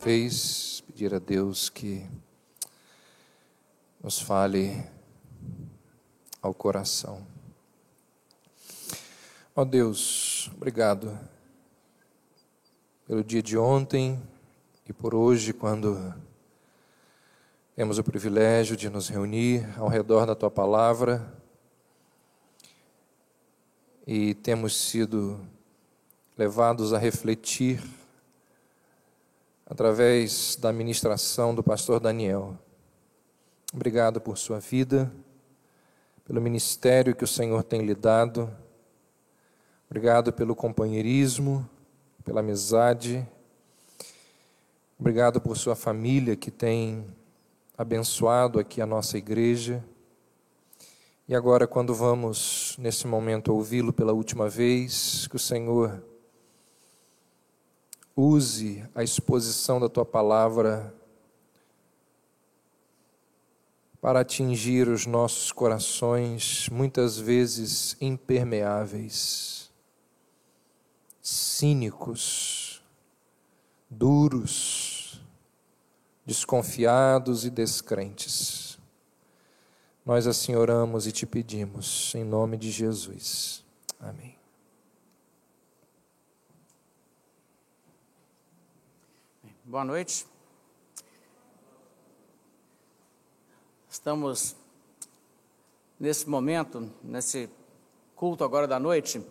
vez, pedir a Deus que nos fale ao coração. Ó Deus, obrigado pelo dia de ontem e por hoje, quando temos o privilégio de nos reunir ao redor da Tua Palavra e temos sido levados a refletir através da ministração do pastor Daniel. Obrigado por sua vida, pelo ministério que o Senhor tem lhe dado. Obrigado pelo companheirismo, pela amizade. Obrigado por sua família que tem abençoado aqui a nossa igreja. E agora, quando vamos, nesse momento, ouvi-lo pela última vez, que o Senhor use a exposição da Tua Palavra para atingir os nossos corações, muitas vezes impermeáveis, cínicos, duros, desconfiados e descrentes. Nós assim oramos e te pedimos, em nome de Jesus. Amém. Boa noite. Estamos nesse momento, nesse culto agora da noite,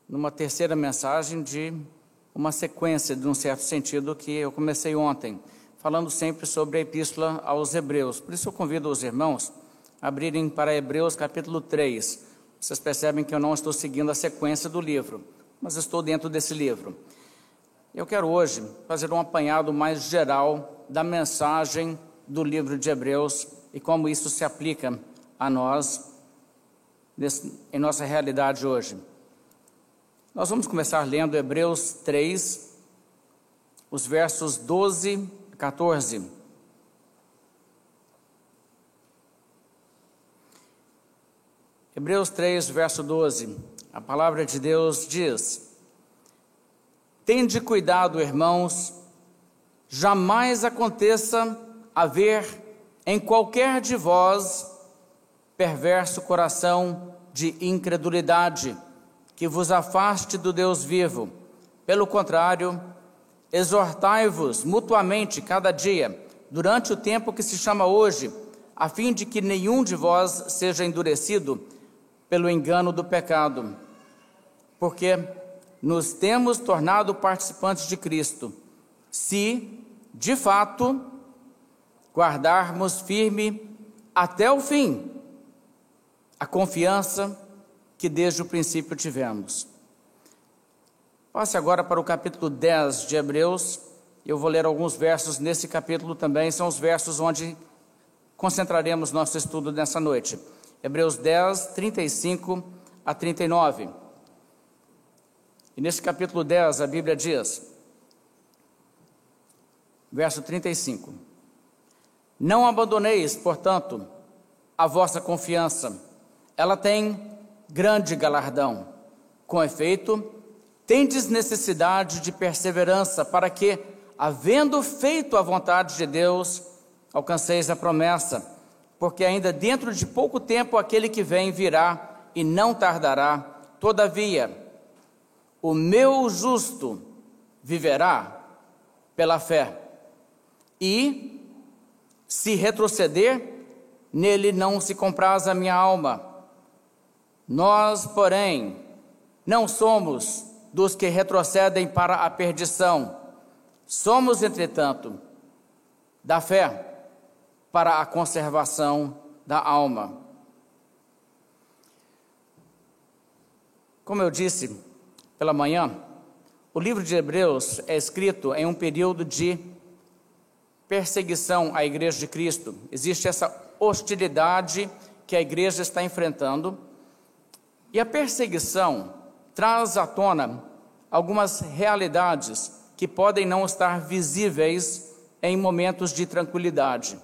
numa terceira mensagem de uma sequência, de um certo sentido, que eu comecei ontem, falando sempre sobre a Epístola aos Hebreus. Por isso eu convido os irmãos a abrirem para Hebreus capítulo 3. Vocês percebem que eu não estou seguindo a sequência do livro, mas estou dentro desse livro. Eu quero hoje fazer um apanhado mais geral da mensagem do livro de Hebreus e como isso se aplica a nós, em nossa realidade hoje. Nós vamos começar lendo Hebreus 3, os versos 12 a 14. Hebreus 3, verso 12. A palavra de Deus diz: Tende cuidado, irmãos, jamais aconteça haver em qualquer de vós perverso coração de incredulidade, que vos afaste do Deus vivo. Pelo contrário, exortai-vos mutuamente cada dia, durante o tempo que se chama hoje, a fim de que nenhum de vós seja endurecido pelo engano do pecado. Porque nos temos tornado participantes de Cristo, se, de fato, guardarmos firme até o fim a confiança que desde o princípio tivemos. Passe agora para o capítulo 10 de Hebreus. Eu vou ler alguns versos nesse capítulo também, são os versos onde concentraremos nosso estudo nessa noite. Hebreus 10, 35 a 39. E nesse capítulo 10, a Bíblia diz, verso 35, Não abandoneis, portanto, a vossa confiança, ela tem grande galardão. Com efeito, tendes necessidade de perseverança, para que, havendo feito a vontade de Deus, alcanceis a promessa, porque ainda dentro de pouco tempo aquele que vem virá e não tardará. Todavia, o meu justo viverá pela fé, e, se retroceder, nele não se compraz a minha alma. Nós, porém, não somos dos que retrocedem para a perdição. Somos, entretanto, da fé para a conservação da alma. Como eu disse pela manhã, o livro de Hebreus é escrito em um período de perseguição à Igreja de Cristo. Existe essa hostilidade que a igreja está enfrentando, e a perseguição traz à tona algumas realidades que podem não estar visíveis em momentos de tranquilidade.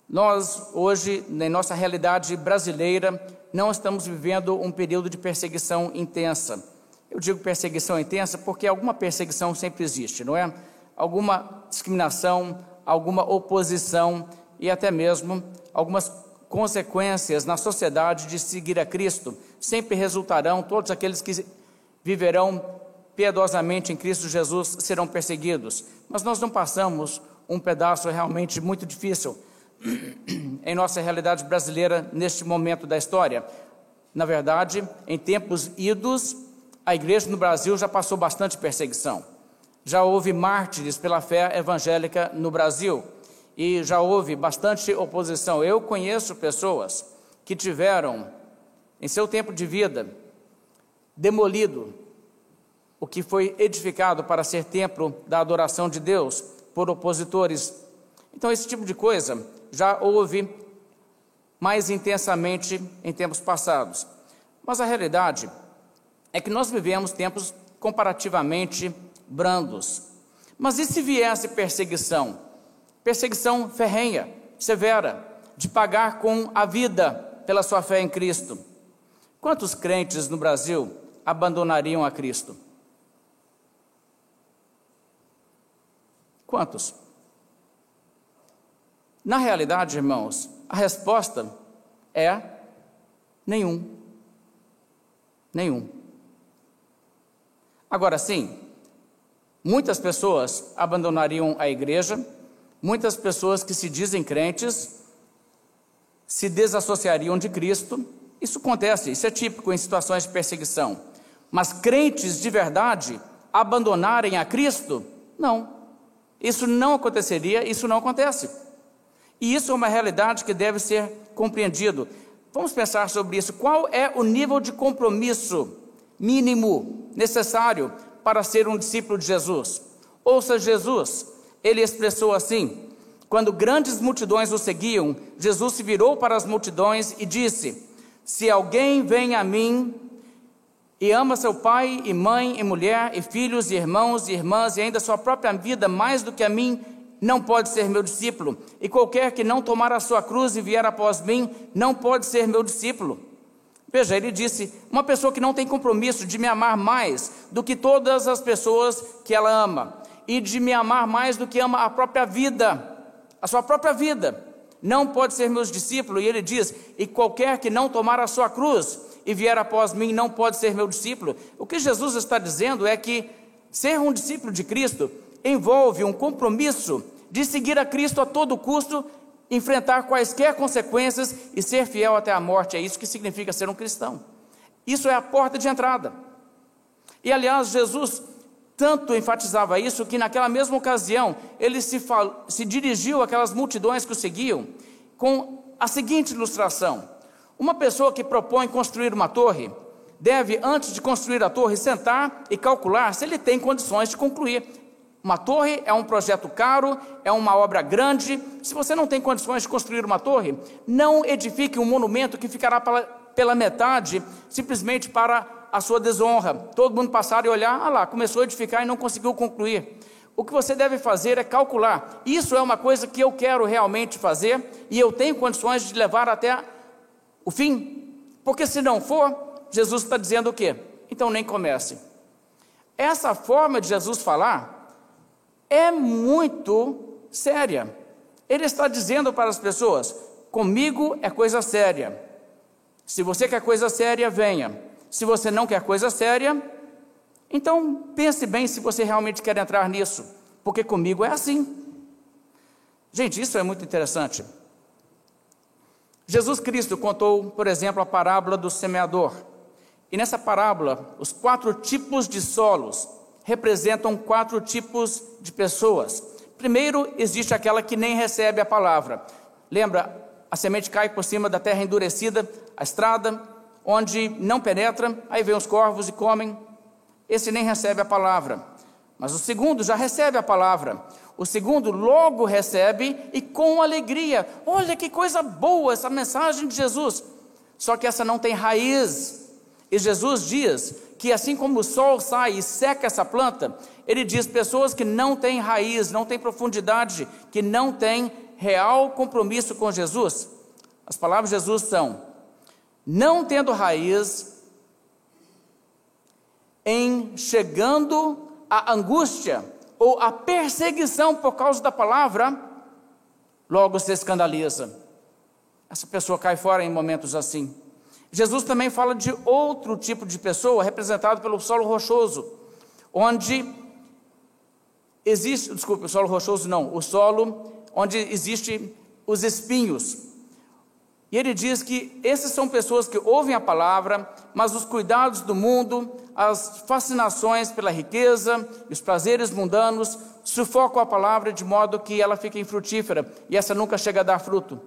Nós, hoje, na nossa realidade brasileira, não estamos vivendo um período de perseguição intensa. Eu digo perseguição intensa porque alguma perseguição sempre existe, não é? alguma discriminação, alguma oposição e até mesmo algumas consequências na sociedade de seguir a Cristo. Sempre resultarão, todos aqueles que viverão piedosamente em Cristo Jesus serão perseguidos. Mas nós não passamos um pedaço realmente muito difícil em nossa realidade brasileira neste momento da história. Na verdade, em tempos idos, a igreja no Brasil já passou bastante perseguição. Já houve mártires pela fé evangélica no Brasil e já houve bastante oposição. Eu conheço pessoas que tiveram, em seu tempo de vida, demolido o que foi edificado para ser templo da adoração de Deus por opositores. Então, esse tipo de coisa já houve mais intensamente em tempos passados. Mas a realidade é que nós vivemos tempos comparativamente brandos. Mas e se viesse perseguição? Perseguição ferrenha, severa, de pagar com a vida pela sua fé em Cristo. Quantos crentes no Brasil abandonariam a Cristo? Quantos? Na realidade, irmãos, a resposta é nenhum. Nenhum. Agora sim, muitas pessoas abandonariam a igreja, muitas pessoas que se dizem crentes se desassociariam de Cristo. Isso acontece, isso é típico em situações de perseguição. Mas crentes de verdade abandonarem a Cristo? Não. Isso não aconteceria, isso não acontece. E isso é uma realidade que deve ser compreendido. Vamos pensar sobre isso. Qual é o nível de compromisso mínimo necessário para ser um discípulo de Jesus? Ouça Jesus, ele expressou assim: quando grandes multidões o seguiam, Jesus se virou para as multidões e disse: se alguém vem a mim e ama seu pai e mãe e mulher e filhos e irmãos e irmãs e ainda sua própria vida mais do que a mim, não pode ser meu discípulo. E qualquer que não tomar a sua cruz e vier após mim, não pode ser meu discípulo. Veja, ele disse, uma pessoa que não tem compromisso de me amar mais do que todas as pessoas que ela ama, e de me amar mais do que ama a própria vida, a sua própria vida, não pode ser meu discípulo. E ele diz, e qualquer que não tomar a sua cruz e vier após mim, não pode ser meu discípulo. O que Jesus está dizendo é que ser um discípulo de Cristo envolve um compromisso de seguir a Cristo a todo custo, enfrentar quaisquer consequências e ser fiel até a morte. É isso que significa ser um cristão. Isso é a porta de entrada. E aliás, Jesus tanto enfatizava isso que naquela mesma ocasião ele se dirigiu àquelas multidões que o seguiam com a seguinte ilustração: uma pessoa que propõe construir uma torre deve, antes de construir a torre, sentar e calcular se ele tem condições de concluir. Uma torre é um projeto caro, é uma obra grande. Se você não tem condições de construir uma torre, não edifique um monumento que ficará pela metade, simplesmente para a sua desonra. Todo mundo passar e olhar, ah lá, começou a edificar e não conseguiu concluir. O que você deve fazer é calcular. Isso é uma coisa que eu quero realmente fazer e eu tenho condições de levar até o fim? Porque se não for, Jesus está dizendo o quê? Então nem comece. Essa forma de Jesus falar é muito séria. Ele está dizendo para as pessoas, comigo é coisa séria. Se você quer coisa séria, venha. Se você não quer coisa séria, então pense bem se você realmente quer entrar nisso, porque comigo é assim. Gente, isso é muito interessante. Jesus Cristo contou, por exemplo, a parábola do semeador. E nessa parábola, os 4 tipos de solos representam 4 tipos de pessoas. Primeiro, existe aquela que nem recebe a palavra. Lembra, a semente cai por cima da terra endurecida, a estrada, onde não penetra, aí vem os corvos e comem. Esse nem recebe a palavra. Mas o segundo já recebe a palavra. O segundo logo recebe e com alegria. Olha que coisa boa essa mensagem de Jesus. Só que essa não tem raiz. E Jesus diz que assim como o sol sai e seca essa planta, ele diz pessoas que não têm raiz, não têm profundidade, que não têm real compromisso com Jesus. As palavras de Jesus são: não tendo raiz, em chegando a angústia ou a perseguição por causa da palavra, logo se escandaliza. Essa pessoa cai fora em momentos assim. Jesus também fala de outro tipo de pessoa, representado pelo solo rochoso, onde existe, desculpe, o solo rochoso não, o solo onde existem os espinhos. E ele diz que essas são pessoas que ouvem a palavra, mas os cuidados do mundo, as fascinações pela riqueza, os prazeres mundanos, sufocam a palavra de modo que ela fica infrutífera, e essa nunca chega a dar fruto.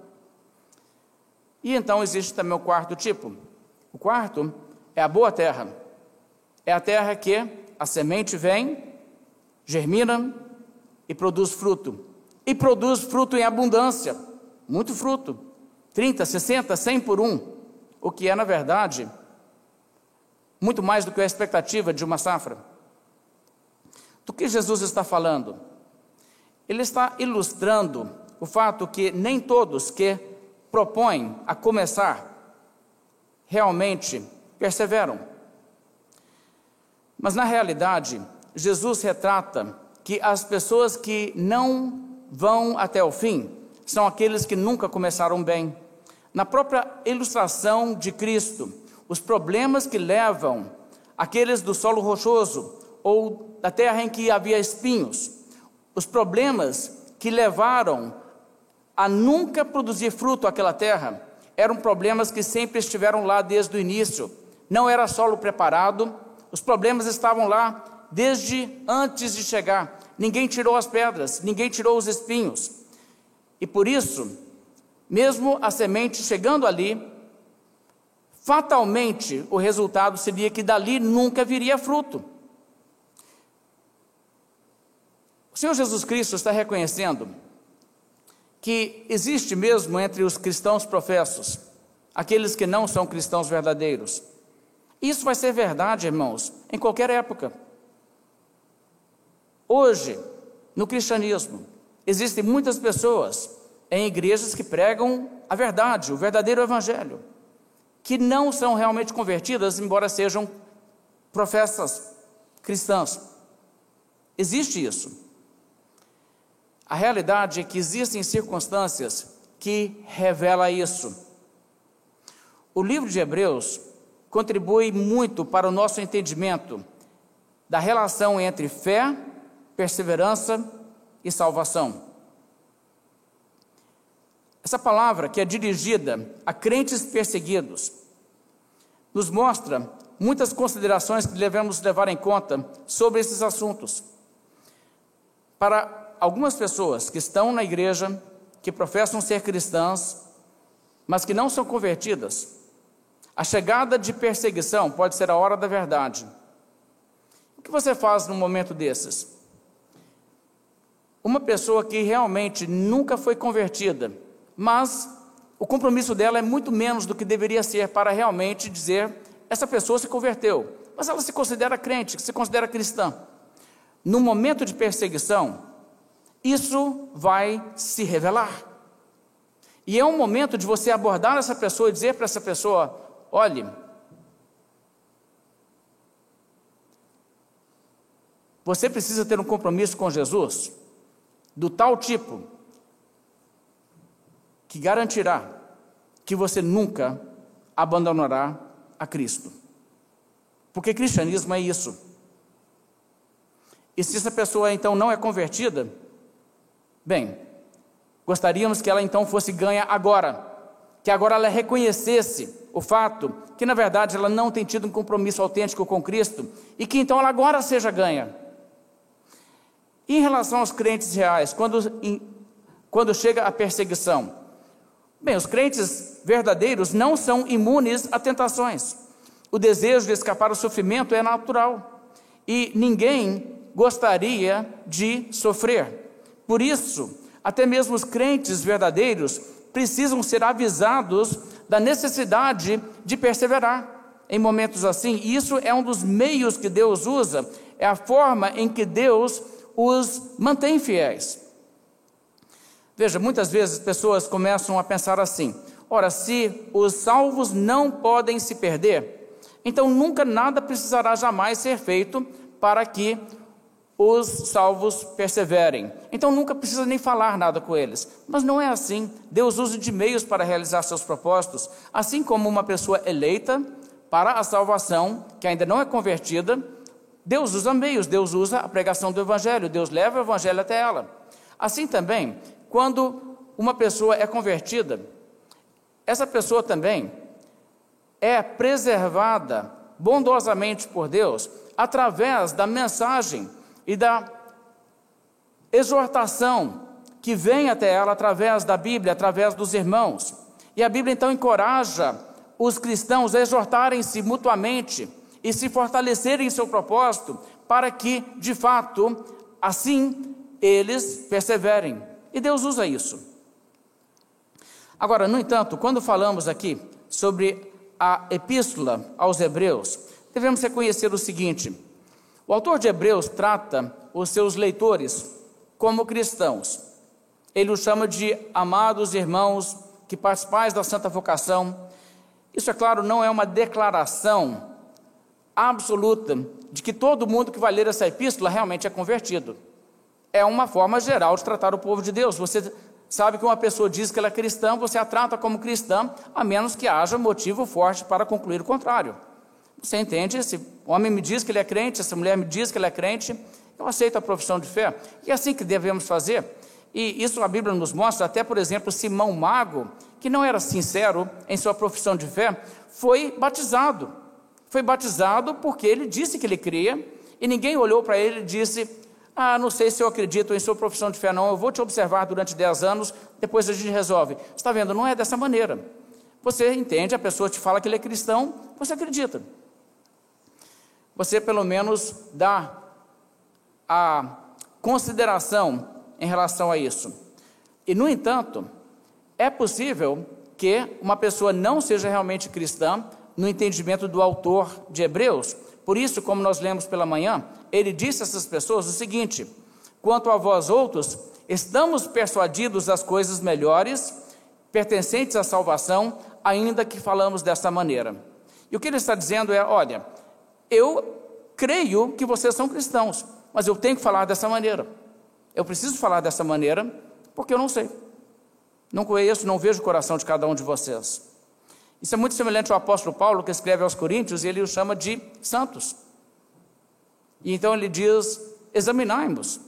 E então existe também o quarto tipo. O quarto é a boa terra. É a terra que a semente vem, germina e produz fruto. E produz fruto em abundância, muito fruto. 30, 60, 100 por um, o que é, na verdade, muito mais do que a expectativa de uma safra. Do que Jesus está falando? Ele está ilustrando o fato que nem todos que propõem a começar, realmente perseveram. Mas, na realidade, Jesus retrata que as pessoas que não vão até o fim são aqueles que nunca começaram bem. Na própria ilustração de Cristo, os problemas que levam aqueles do solo rochoso ou da terra em que havia espinhos, os problemas que levaram a nunca produzir fruto aquela terra, eram problemas que sempre estiveram lá desde o início. Não era solo preparado, os problemas estavam lá desde antes de chegar. Ninguém tirou as pedras, ninguém tirou os espinhos. E por isso, mesmo a semente chegando ali, fatalmente o resultado seria que dali nunca viria fruto. O Senhor Jesus Cristo está reconhecendo que existe mesmo entre os cristãos professos, aqueles que não são cristãos verdadeiros. Isso vai ser verdade, irmãos, em qualquer época. Hoje, no cristianismo, existem muitas pessoas em igrejas que pregam a verdade, o verdadeiro evangelho, que não são realmente convertidas, embora sejam professas cristãs. Existe isso. A realidade é que existem circunstâncias que revelam isso. O livro de Hebreus contribui muito para o nosso entendimento da relação entre fé, perseverança e salvação. Essa palavra, que é dirigida a crentes perseguidos, nos mostra muitas considerações que devemos levar em conta sobre esses assuntos. Para algumas pessoas que estão na igreja, que professam ser cristãs, mas que não são convertidas, a chegada de perseguição pode ser a hora da verdade. O que você faz num momento desses? Uma pessoa que realmente nunca foi convertida, mas o compromisso dela é muito menos do que deveria ser para realmente dizer, essa pessoa se converteu, mas ela se considera crente, se considera cristã. No momento de perseguição, isso vai se revelar. E é um momento de você abordar essa pessoa e dizer para essa pessoa, olhe, você precisa ter um compromisso com Jesus, do tal tipo, que garantirá que você nunca abandonará a Cristo. Porque cristianismo é isso. E se essa pessoa então não é convertida, bem, gostaríamos que ela então fosse ganha agora, que agora ela reconhecesse o fato que na verdade ela não tem tido um compromisso autêntico com Cristo, e que então ela agora seja ganha. Em relação aos crentes reais, quando chega a perseguição, bem, os crentes verdadeiros não são imunes a tentações. O desejo de escapar do sofrimento é natural, e ninguém gostaria de sofrer. Por isso, até mesmo os crentes verdadeiros precisam ser avisados da necessidade de perseverar em momentos assim. E isso é um dos meios que Deus usa, é a forma em que Deus os mantém fiéis. Veja, muitas vezes pessoas começam a pensar assim, ora, se os salvos não podem se perder, então nunca nada precisará jamais ser feito para que os salvos perseverem. Então nunca precisa nem falar nada com eles. Mas não é assim. Deus usa de meios para realizar seus propósitos, assim como uma pessoa eleita para a salvação, que ainda não é convertida, Deus usa meios, Deus usa a pregação do Evangelho, Deus leva o Evangelho até ela. Assim também, quando uma pessoa é convertida, essa pessoa também é preservada bondosamente por Deus através da mensagem e da exortação que vem até ela através da Bíblia, através dos irmãos. E a Bíblia então encoraja os cristãos a exortarem-se mutuamente e se fortalecerem em seu propósito, para que, de fato, assim eles perseverem. E Deus usa isso. Agora, no entanto, quando falamos aqui sobre a epístola aos Hebreus, devemos reconhecer o seguinte: o autor de Hebreus trata os seus leitores como cristãos. Ele os chama de amados irmãos que participais da santa vocação. Isso, é claro, não é uma declaração absoluta de que todo mundo que vai ler essa epístola realmente é convertido. É uma forma geral de tratar o povo de Deus. Você sabe que uma pessoa diz que ela é cristã, você a trata como cristã, a menos que haja motivo forte para concluir o contrário. Você entende? Esse homem me diz que ele é crente, essa mulher me diz que ele é crente, eu aceito a profissão de fé. E é assim que devemos fazer. E isso a Bíblia nos mostra. Até, por exemplo, Simão Mago, que não era sincero em sua profissão de fé, foi batizado. Foi batizado porque ele disse que ele cria, e ninguém olhou para ele e disse: não sei se eu acredito em sua profissão de fé não, eu vou te observar durante 10 anos, depois a gente resolve. Você está vendo? Não é dessa maneira. Você entende, a pessoa te fala que ele é cristão, você acredita. Você pelo menos dá a consideração em relação a isso. E, no entanto, é possível que uma pessoa não seja realmente cristã no entendimento do autor de Hebreus. Por isso, como nós lemos pela manhã, ele disse a essas pessoas o seguinte: quanto a vós outros, estamos persuadidos das coisas melhores, pertencentes à salvação, ainda que falamos dessa maneira. E o que ele está dizendo é: olha, eu creio que vocês são cristãos, mas eu tenho que falar dessa maneira. Eu preciso falar dessa maneira, porque eu não sei. Não conheço, não vejo o coração de cada um de vocês. Isso é muito semelhante ao apóstolo Paulo, que escreve aos Coríntios, e ele os chama de santos. E então ele diz: examinai-vos,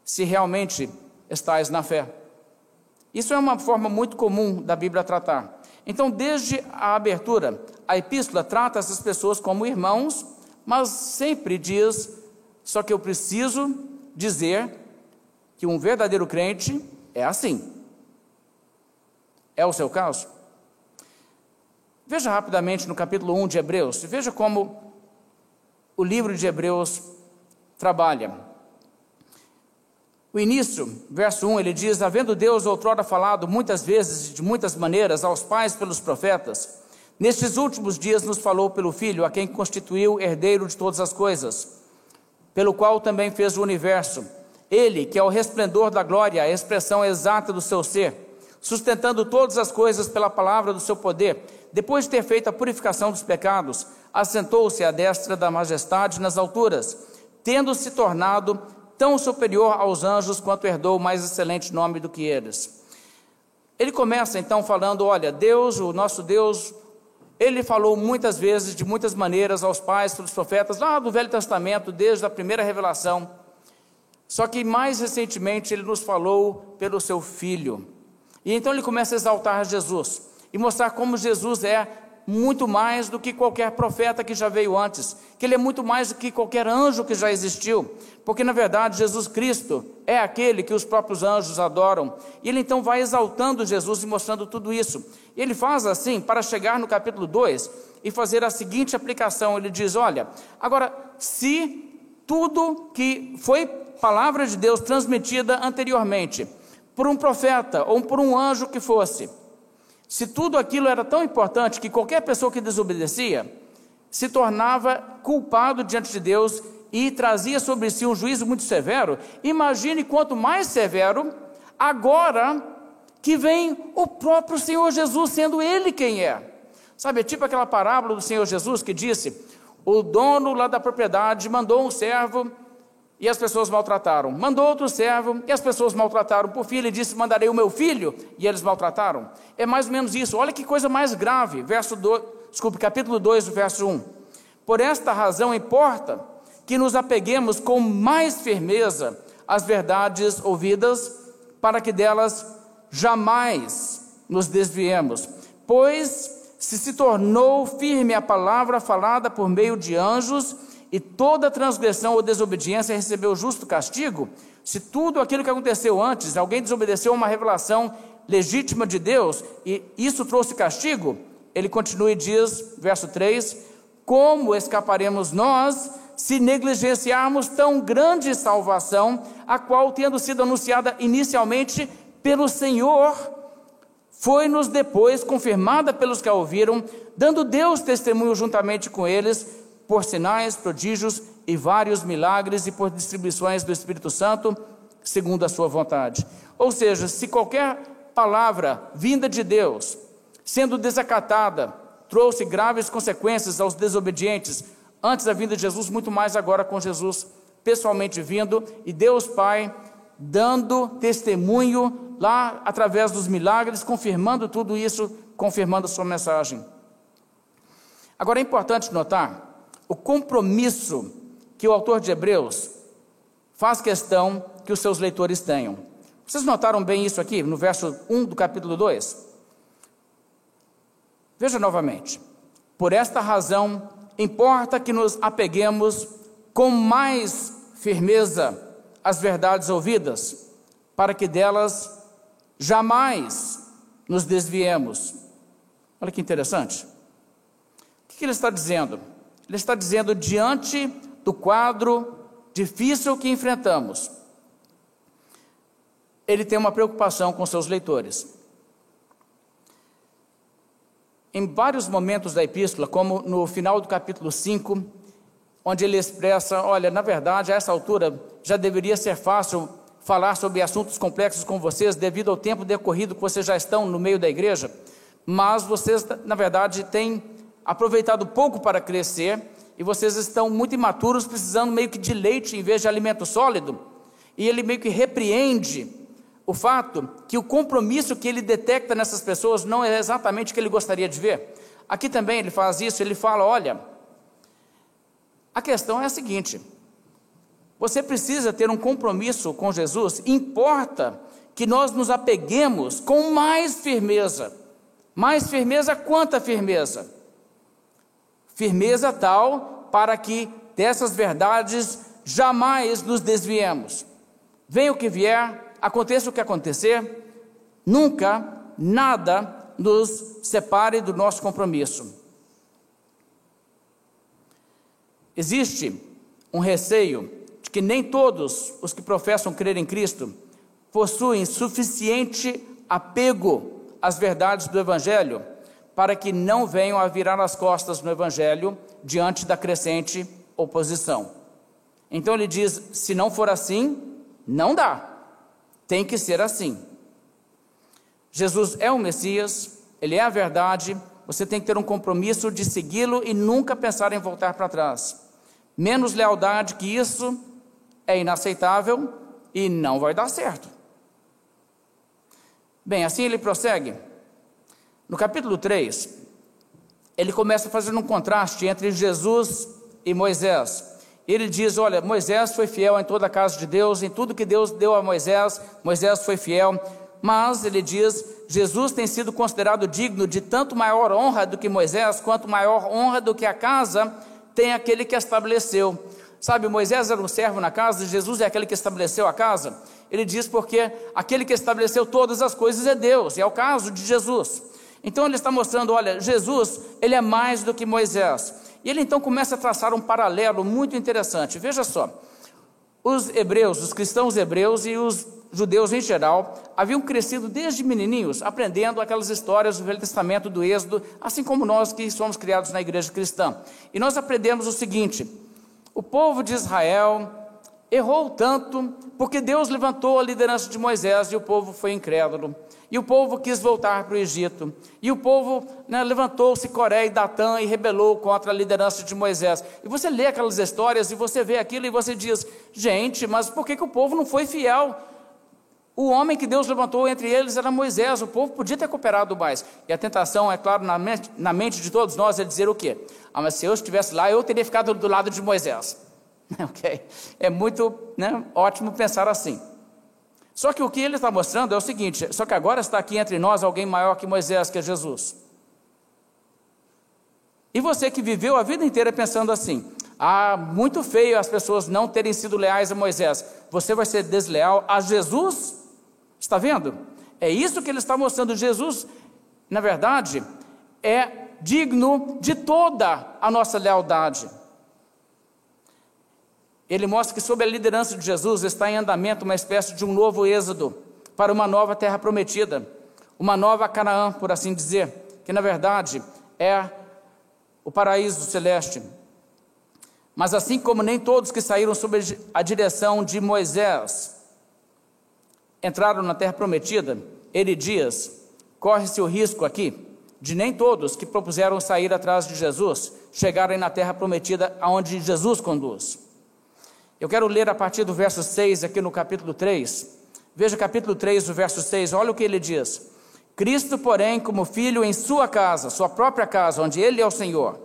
se realmente estáis na fé. Isso é uma forma muito comum da Bíblia tratar. Então, desde a abertura, a epístola trata essas pessoas como irmãos, mas sempre diz: só que eu preciso dizer que um verdadeiro crente é assim. É o seu caso? Veja rapidamente no capítulo 1 de Hebreus, veja como o livro de Hebreus trabalha. O início, verso 1, ele diz: havendo Deus outrora falado muitas vezes e de muitas maneiras aos pais pelos profetas, nestes últimos dias nos falou pelo Filho, a quem constituiu herdeiro de todas as coisas, pelo qual também fez o universo. Ele, que é o resplendor da glória, a expressão exata do seu ser, sustentando todas as coisas pela palavra do seu poder, depois de ter feito a purificação dos pecados, assentou-se à destra da majestade nas alturas, tendo se tornado tão superior aos anjos quanto herdou mais excelente nome do que eles. Ele começa então falando: olha, Deus, o nosso Deus, ele falou muitas vezes, de muitas maneiras, aos pais, pelos profetas, lá do Velho Testamento, desde a primeira revelação. Só que mais recentemente ele nos falou pelo seu Filho. E então ele começa a exaltar Jesus e mostrar como Jesus é muito mais do que qualquer profeta que já veio antes, que ele é muito mais do que qualquer anjo que já existiu, porque na verdade Jesus Cristo é aquele que os próprios anjos adoram. E ele então vai exaltando Jesus e mostrando tudo isso. E ele faz assim para chegar no capítulo 2 e fazer a seguinte aplicação. Ele diz: olha, agora, se tudo que foi palavra de Deus transmitida anteriormente por um profeta ou por um anjo que fosse, se tudo aquilo era tão importante que qualquer pessoa que desobedecia se tornava culpado diante de Deus e trazia sobre si um juízo muito severo, imagine quanto mais severo agora que vem o próprio Senhor Jesus, sendo Ele quem é. Sabe, é tipo aquela parábola do Senhor Jesus que disse: O dono lá da propriedade mandou um servo e as pessoas maltrataram. Mandou outro servo e as pessoas maltrataram. Por fim, ele disse: mandarei o meu filho, e eles maltrataram. É mais ou menos isso. Olha que coisa mais grave. Capítulo 2, verso 1. Por esta razão importa que nos apeguemos com mais firmeza às verdades ouvidas, para que delas jamais nos desviemos. Pois se tornou firme a palavra falada por meio de anjos, e toda transgressão ou desobediência recebeu justo castigo. Se tudo aquilo que aconteceu antes, alguém desobedeceu a uma revelação legítima de Deus, e isso trouxe castigo, ele continua e diz, verso 3, como escaparemos nós se negligenciarmos tão grande salvação, a qual, tendo sido anunciada inicialmente pelo Senhor, foi-nos depois confirmada pelos que a ouviram, dando Deus testemunho juntamente com eles, por sinais, prodígios e vários milagres, e por distribuições do Espírito Santo, segundo a sua vontade. Ou seja, se qualquer palavra vinda de Deus, sendo desacatada, trouxe graves consequências aos desobedientes, antes da vinda de Jesus, muito mais agora com Jesus pessoalmente vindo, e Deus Pai dando testemunho lá através dos milagres, confirmando tudo isso, confirmando a sua mensagem. Agora é importante notar o compromisso que o autor de Hebreus faz questão que os seus leitores tenham. Vocês notaram bem isso aqui no verso 1 do capítulo 2? Veja novamente. Por esta razão, importa que nos apeguemos com mais firmeza às verdades ouvidas, para que delas jamais nos desviemos. Olha que interessante. O que ele está dizendo? Ele está dizendo, diante do quadro difícil que enfrentamos, ele tem uma preocupação com seus leitores. Em vários momentos da epístola, como no final do capítulo 5, onde ele expressa, olha, na verdade, a essa altura, já deveria ser fácil falar sobre assuntos complexos com vocês, devido ao tempo decorrido que vocês já estão no meio da igreja, mas vocês, na verdade, têm aproveitado pouco para crescer, e vocês estão muito imaturos, precisando meio que de leite em vez de alimento sólido, e ele meio que repreende o fato que o compromisso que ele detecta nessas pessoas não é exatamente o que ele gostaria de ver. Aqui também ele faz isso, ele fala, olha, a questão é a seguinte, você precisa ter um compromisso com Jesus, importa que nós nos apeguemos com mais firmeza. Mais firmeza, quanta firmeza? Firmeza tal para que dessas verdades jamais nos desviemos. Venha o que vier, aconteça o que acontecer, nunca nada nos separe do nosso compromisso. Existe um receio de que nem todos os que professam crer em Cristo possuem suficiente apego às verdades do Evangelho para que não venham a virar as costas no Evangelho diante da crescente oposição. Então ele diz, se não for assim, não dá. Tem que ser assim. Jesus é o Messias, Ele é a verdade, você tem que ter um compromisso de segui-lo e nunca pensar em voltar para trás. Menos lealdade que isso é inaceitável e não vai dar certo. Bem, assim ele prossegue. No capítulo 3, ele começa fazendo um contraste entre Jesus e Moisés. Ele diz, olha, Moisés foi fiel em toda a casa de Deus, em tudo que Deus deu a Moisés, Moisés foi fiel, mas ele diz, Jesus tem sido considerado digno de tanto maior honra do que Moisés, quanto maior honra do que a casa tem aquele que estabeleceu. Sabe, Moisés era um servo na casa, Jesus é aquele que estabeleceu a casa. Ele diz porque aquele que estabeleceu todas as coisas é Deus, e é o caso de Jesus. Então ele está mostrando, olha, Jesus, ele é mais do que Moisés. E ele então começa a traçar um paralelo muito interessante. Veja só, os hebreus, os cristãos hebreus e os judeus em geral, haviam crescido desde menininhos, aprendendo aquelas histórias do Velho Testamento, do Êxodo, assim como nós que somos criados na igreja cristã. E nós aprendemos o seguinte, o povo de Israel errou tanto porque Deus levantou a liderança de Moisés e o povo foi incrédulo. E o povo quis voltar para o Egito. E o povo levantou-se Coré e Datã e rebelou contra a liderança de Moisés. E você lê aquelas histórias e você vê aquilo e você diz: gente, mas por que o povo não foi fiel? O homem que Deus levantou entre eles era Moisés. O povo podia ter cooperado mais. E a tentação, é claro, na mente de todos nós é dizer o quê? Mas se eu estivesse lá, eu teria ficado do lado de Moisés. Ok? É muito ótimo pensar assim. Só que o que ele está mostrando é o seguinte: só que agora está aqui entre nós alguém maior que Moisés, que é Jesus. E você que viveu a vida inteira pensando assim: muito feio as pessoas não terem sido leais a Moisés, você vai ser desleal a Jesus? Está vendo? É isso que ele está mostrando. Jesus, na verdade, é digno de toda a nossa lealdade. Ele mostra que sob a liderança de Jesus está em andamento uma espécie de um novo êxodo para uma nova terra prometida, uma nova Canaã, por assim dizer, que na verdade é o paraíso celeste. Mas assim como nem todos que saíram sob a direção de Moisés entraram na terra prometida, ele diz, corre-se o risco aqui de nem todos que propuseram sair atrás de Jesus chegarem na terra prometida aonde Jesus conduz. Eu quero ler a partir do verso 6 aqui no capítulo 3. Veja o capítulo 3, o verso 6, olha o que ele diz: Cristo, porém, como filho em sua casa, sua própria casa, onde ele é o Senhor,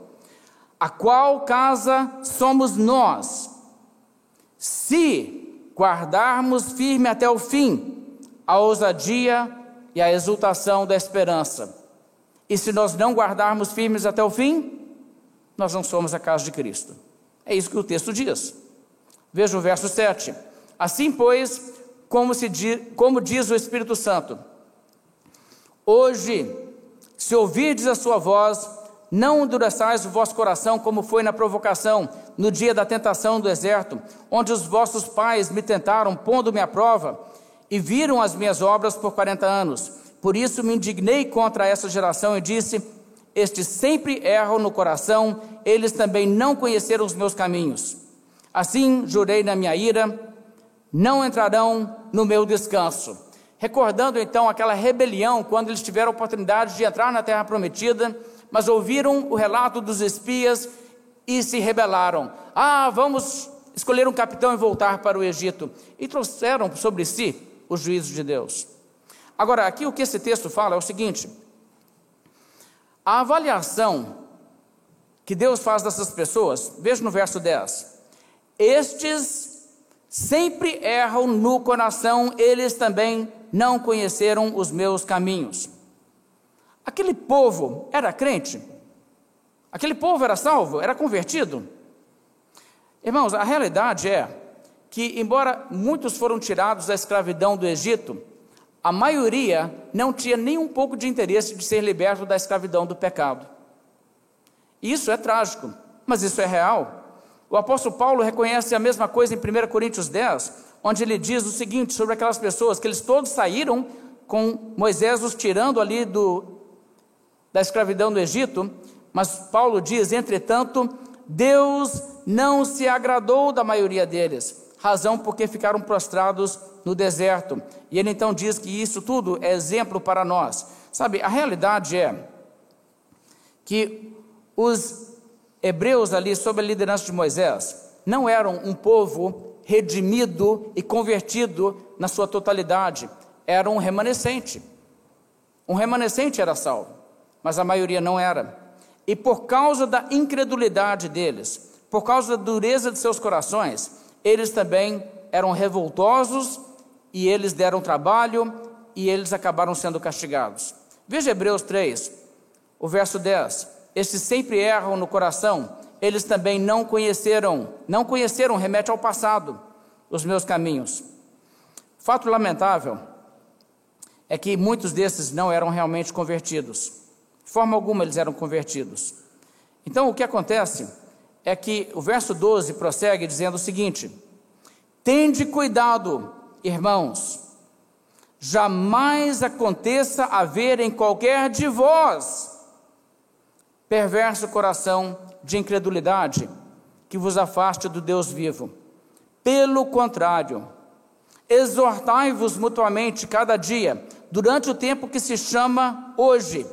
a qual casa somos nós, se guardarmos firme até o fim a ousadia e a exultação da esperança. E se nós não guardarmos firmes até o fim, nós não somos a casa de Cristo. É isso que o texto diz. Veja o verso 7. Assim, pois, como diz o Espírito Santo, hoje, se ouvirdes a sua voz, não endureçais o vosso coração, como foi na provocação, no dia da tentação do deserto, onde os vossos pais me tentaram, pondo-me à prova, e viram as minhas obras por 40 anos. Por isso me indignei contra essa geração e disse: estes sempre erram no coração, eles também não conheceram os meus caminhos. Assim jurei na minha ira, não entrarão no meu descanso. Recordando então aquela rebelião, quando eles tiveram a oportunidade de entrar na terra prometida, mas ouviram o relato dos espias e se rebelaram. Vamos escolher um capitão e voltar para o Egito. E trouxeram sobre si o juízo de Deus. Agora, aqui o que esse texto fala é o seguinte: a avaliação que Deus faz dessas pessoas, veja no verso 10, estes sempre erram no coração, eles também não conheceram os meus caminhos. Aquele povo era crente? Aquele povo era salvo? Era convertido? Irmãos, a realidade é que, embora muitos foram tirados da escravidão do Egito, a maioria não tinha nem um pouco de interesse de ser liberto da escravidão do pecado. Isso é trágico, mas isso é real. O apóstolo Paulo reconhece a mesma coisa em 1 Coríntios 10, onde ele diz o seguinte sobre aquelas pessoas, que eles todos saíram com Moisés os tirando ali da escravidão do Egito, mas Paulo diz, entretanto, Deus não se agradou da maioria deles, razão porque ficaram prostrados no deserto. E ele então diz que isso tudo é exemplo para nós. Sabe, a realidade é que os hebreus ali, sob a liderança de Moisés, não eram um povo redimido e convertido na sua totalidade, era um remanescente. Um remanescente era salvo, mas a maioria não era. E por causa da incredulidade deles, por causa da dureza de seus corações, eles também eram revoltosos e eles deram trabalho e eles acabaram sendo castigados. Veja Hebreus 3, o verso 10. Estes sempre erram no coração, eles também não conheceram, remete ao passado, os meus caminhos. Fato lamentável é que muitos desses não eram realmente convertidos. De forma alguma eles eram convertidos. Então o que acontece é que o verso 12 prossegue dizendo o seguinte: tende cuidado, irmãos, jamais aconteça haver em qualquer de vós perverso coração de incredulidade, que vos afaste do Deus vivo. Pelo contrário, exortai-vos mutuamente cada dia, durante o tempo que se chama hoje,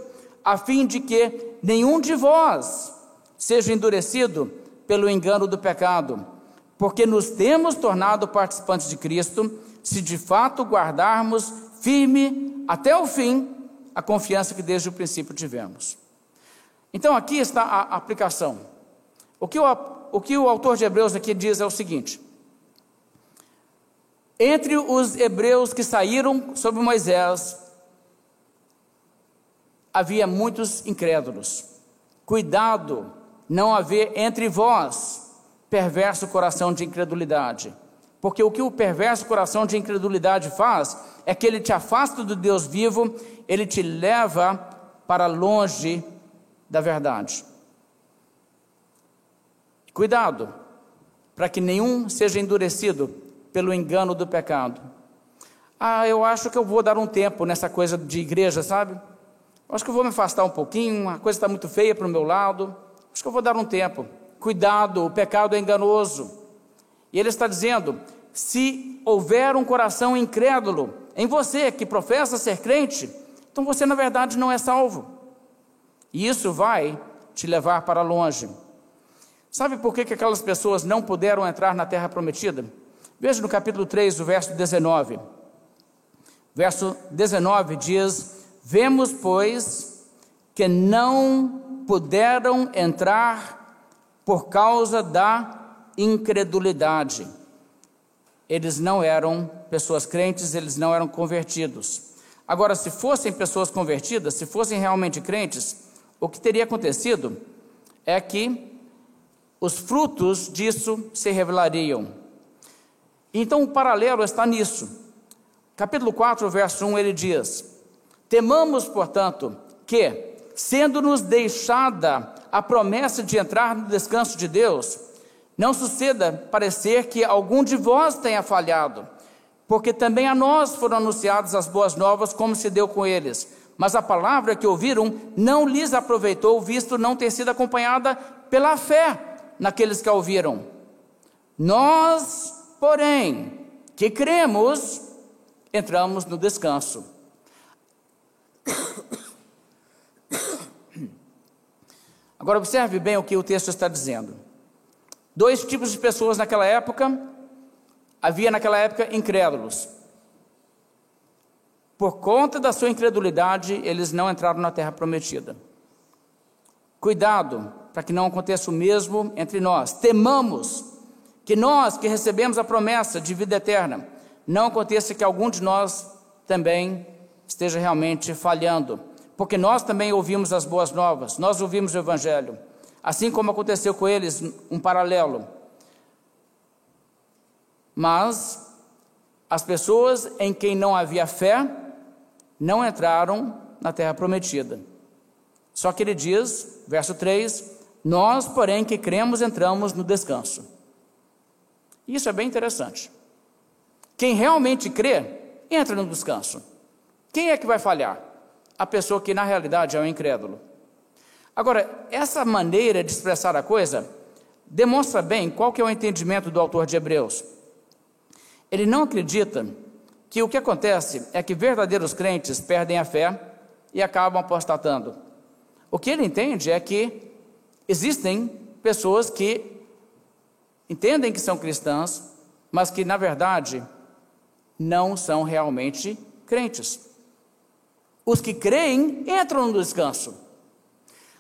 a fim de que nenhum de vós seja endurecido pelo engano do pecado, porque nos temos tornado participantes de Cristo, se de fato guardarmos firme até o fim a confiança que desde o princípio tivemos. Então aqui está a aplicação. O que o autor de Hebreus aqui diz é o seguinte: entre os hebreus que saíram sob Moisés, havia muitos incrédulos. Cuidado, não haver entre vós perverso coração de incredulidade. Porque o que o perverso coração de incredulidade faz é que ele te afasta do Deus vivo, ele te leva para longe da verdade. Cuidado, para que nenhum seja endurecido pelo engano do pecado. Eu acho que eu vou dar um tempo nessa coisa de igreja, sabe? Acho que eu vou me afastar um pouquinho, a coisa está muito feia para o meu lado, acho que eu vou dar um tempo. Cuidado, o pecado é enganoso. E ele está dizendo, se houver um coração incrédulo em você, que professa ser crente, então você na verdade não é salvo. E isso vai te levar para longe. Sabe por que aquelas pessoas não puderam entrar na terra prometida? Veja no capítulo 3, o verso 19. Verso 19 diz: vemos, pois, que não puderam entrar por causa da incredulidade. Eles não eram pessoas crentes, eles não eram convertidos. Agora, se fossem pessoas convertidas, se fossem realmente crentes, o que teria acontecido é que os frutos disso se revelariam. Então o paralelo está nisso. Capítulo 4, verso 1, ele diz: temamos, portanto, que, sendo-nos deixada a promessa de entrar no descanso de Deus, não suceda parecer que algum de vós tenha falhado, porque também a nós foram anunciadas as boas novas, como se deu com eles. Mas a palavra que ouviram não lhes aproveitou, visto não ter sido acompanhada pela fé naqueles que a ouviram. Nós, porém, que cremos, entramos no descanso. Agora observe bem o que o texto está dizendo. Dois tipos de pessoas naquela época. Havia naquela época incrédulos. Por conta da sua incredulidade, eles não entraram na terra prometida. Cuidado, para que não aconteça o mesmo entre nós. Temamos que nós que recebemos a promessa de vida eterna, não aconteça que algum de nós também esteja realmente falhando. Porque nós também ouvimos as boas novas, nós ouvimos o Evangelho. Assim como aconteceu com eles, um paralelo. Mas as pessoas em quem não havia fé, não entraram na terra prometida. Só que ele diz, verso 3, nós, porém, que cremos, entramos no descanso. Isso é bem interessante. Quem realmente crê, entra no descanso. Quem é que vai falhar? A pessoa que na realidade é um incrédulo. Agora, essa maneira de expressar a coisa demonstra bem qual que é o entendimento do autor de Hebreus. Ele não acredita que o que acontece é que verdadeiros crentes perdem a fé e acabam apostatando. O que ele entende é que existem pessoas que entendem que são cristãs, mas que na verdade não são realmente crentes. Os que creem entram no descanso.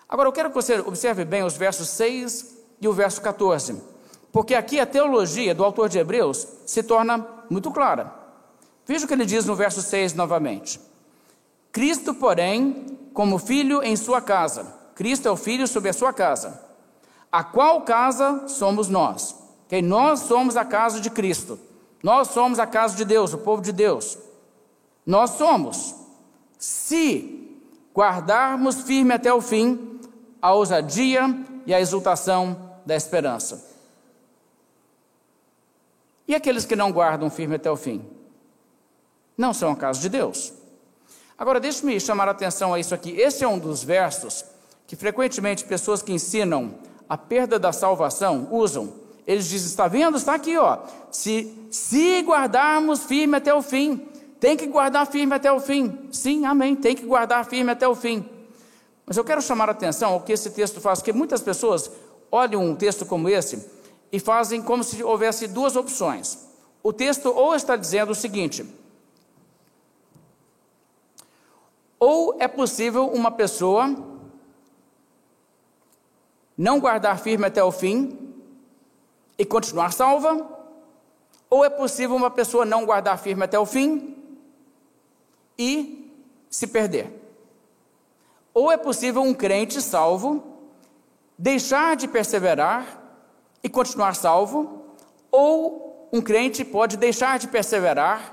Agora eu quero que você observe bem os versos 6 e o verso 14, porque aqui a teologia do autor de Hebreus se torna muito clara. Veja o que ele diz no verso 6 novamente. Cristo, porém, como filho em sua casa. Cristo é o filho sobre a sua casa. A qual casa somos nós? Que nós somos a casa de Cristo. Nós somos a casa de Deus, o povo de Deus. Nós somos, se guardarmos firme até o fim a ousadia e a exultação da esperança. E aqueles que não guardam firme até o fim? Não são a casa de Deus. Agora deixe-me chamar a atenção a isso aqui. Esse é um dos versos que frequentemente pessoas que ensinam a perda da salvação usam. Eles dizem, está vendo? Está aqui, ó. Se guardarmos firme até o fim, tem que guardar firme até o fim. Sim, amém, tem que guardar firme até o fim. Mas eu quero chamar a atenção ao que esse texto faz, porque muitas pessoas olham um texto como esse e fazem como se houvesse duas opções. O texto ou está dizendo o seguinte: ou é possível uma pessoa não guardar firme até o fim e continuar salva, ou é possível uma pessoa não guardar firme até o fim e se perder. Ou é possível um crente salvo deixar de perseverar e continuar salvo, ou um crente pode deixar de perseverar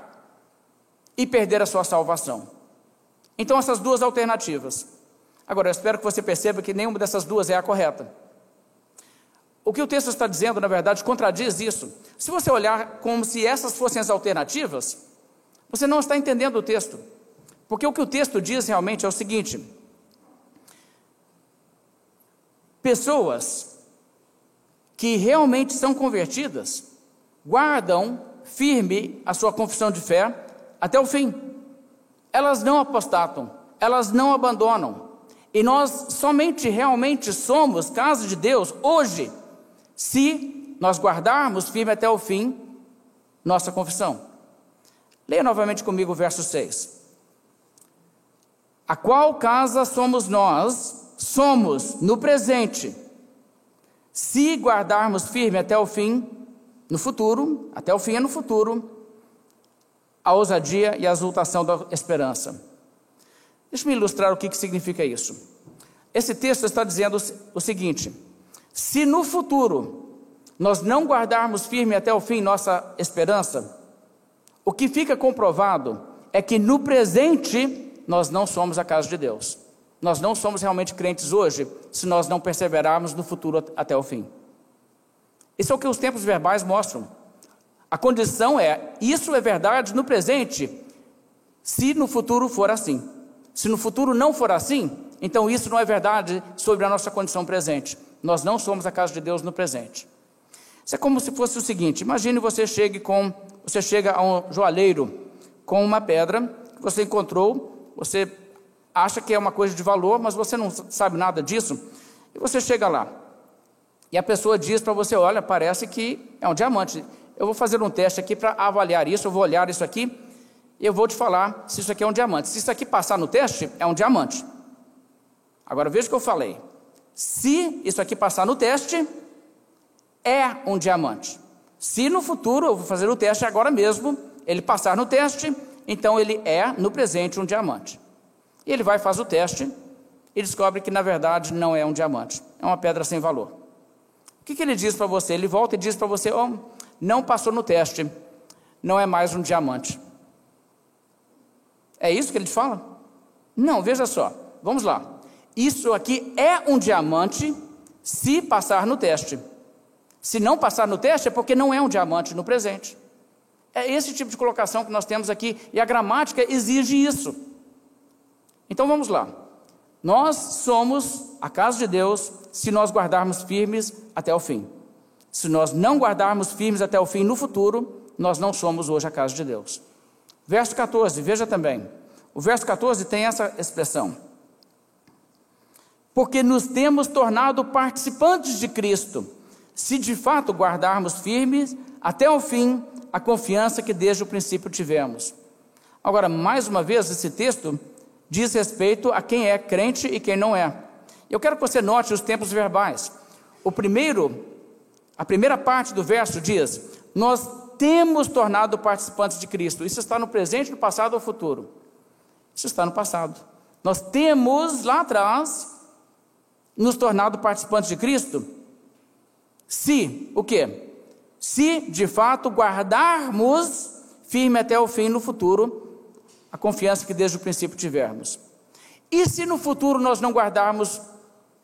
e perder a sua salvação. Então, essas duas alternativas. Agora, eu espero que você perceba que nenhuma dessas duas é a correta. O que o texto está dizendo, na verdade, contradiz isso. Se você olhar como se essas fossem as alternativas, você não está entendendo o texto. Porque o que o texto diz realmente é o seguinte: pessoas que realmente são convertidas guardam firme a sua confissão de fé até o fim. Elas não apostatam, elas não abandonam. E nós somente realmente somos casa de Deus hoje, se nós guardarmos firme até o fim nossa confissão. Leia novamente comigo o verso 6. A qual casa somos nós? Somos no presente, se guardarmos firme até o fim, no futuro, até o fim é no futuro, a ousadia e a exultação da esperança. Deixa-me ilustrar o que significa isso. Esse texto está dizendo o seguinte: se no futuro nós não guardarmos firme até o fim nossa esperança, o que fica comprovado é que no presente nós não somos a casa de Deus. Nós não somos realmente crentes hoje, se nós não perseverarmos no futuro até o fim. Isso é o que os tempos verbais mostram. A condição é, isso é verdade no presente, se no futuro for assim. Se no futuro não for assim, então isso não é verdade sobre a nossa condição presente. Nós não somos a casa de Deus no presente. Isso é como se fosse o seguinte: imagine você chega a um joalheiro com uma pedra que você encontrou, você acha que é uma coisa de valor, mas você não sabe nada disso, e você chega lá, e a pessoa diz para você: olha, parece que é um diamante. Eu vou fazer um teste aqui para avaliar isso, eu vou olhar isso aqui, e eu vou te falar se isso aqui é um diamante. Se isso aqui passar no teste, é um diamante. Agora veja o que eu falei: se isso aqui passar no teste, é um diamante. Se no futuro, eu vou fazer o teste agora mesmo, ele passar no teste, então ele é no presente um diamante. E ele vai, faz o teste e descobre que na verdade não é um diamante, é uma pedra sem valor. O que ele diz para você? Ele volta e diz para você: oh, não passou no teste, não é mais um diamante. É isso que ele te fala? Não, veja só, vamos lá. Isso aqui é um diamante se passar no teste. Se não passar no teste é porque não é um diamante no presente. É esse tipo de colocação que nós temos aqui, e a gramática exige isso. Então vamos lá. Nós somos a casa de Deus se nós guardarmos firmes até o fim. Se nós não guardarmos firmes até o fim no futuro, nós não somos hoje a casa de Deus. Verso 14, veja também. O verso 14 tem essa expressão: porque nos temos tornado participantes de Cristo, se de fato guardarmos firmes até o fim a confiança que desde o princípio tivemos. Agora, mais uma vez, esse texto diz respeito a quem é crente e quem não é. Eu quero que você note os tempos verbais. A primeira parte do verso diz: nós temos tornado participantes de Cristo. Isso está no presente, no passado ou futuro? Isso está no passado. Nós temos lá atrás nos tornado participantes de Cristo, se, o quê? Se de fato guardarmos firme até o fim no futuro a confiança que desde o princípio tivermos. E se no futuro nós não guardarmos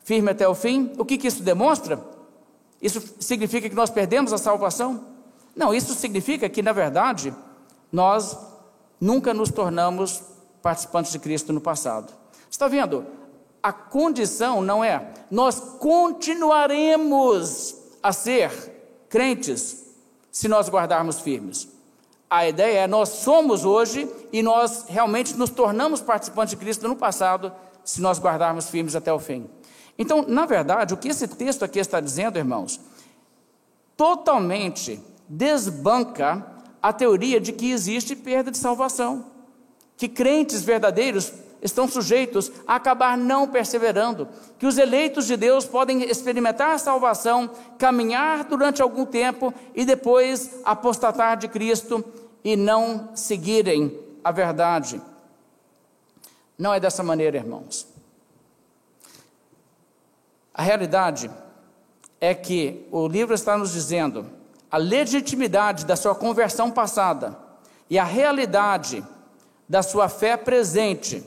firme até o fim, o que isso demonstra? Isso significa que nós perdemos a salvação? Não, isso significa que, na verdade, nós nunca nos tornamos participantes de Cristo no passado. Está vendo? A condição não é, nós continuaremos a ser crentes se nós guardarmos firmes. A ideia é, nós somos hoje e nós realmente nos tornamos participantes de Cristo no passado, se nós guardarmos firmes até o fim. Então, na verdade, o que esse texto aqui está dizendo, irmãos, totalmente desbanca a teoria de que existe perda de salvação, que crentes verdadeiros estão sujeitos a acabar não perseverando, que os eleitos de Deus podem experimentar a salvação, caminhar durante algum tempo e depois apostatar de Cristo e não seguirem a verdade. Não é dessa maneira, irmãos. A realidade é que o livro está nos dizendo a legitimidade da sua conversão passada e a realidade da sua fé presente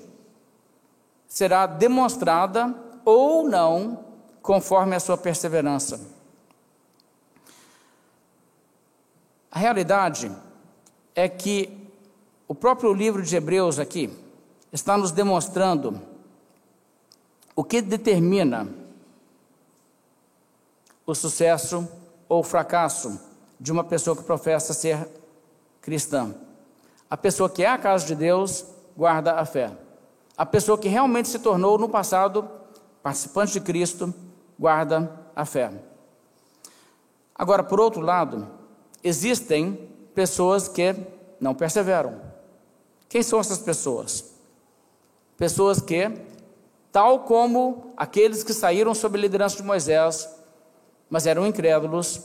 será demonstrada ou não conforme a sua perseverança. A realidade é que o próprio livro de Hebreus aqui está nos demonstrando o que determina o sucesso ou o fracasso de uma pessoa que professa ser cristã. A pessoa que é a casa de Deus guarda a fé. A pessoa que realmente se tornou no passado participante de Cristo guarda a fé. Agora, por outro lado, existem pessoas que não perseveram. Quem são essas pessoas? Pessoas que, tal como aqueles que saíram sob a liderança de Moisés, mas eram incrédulos,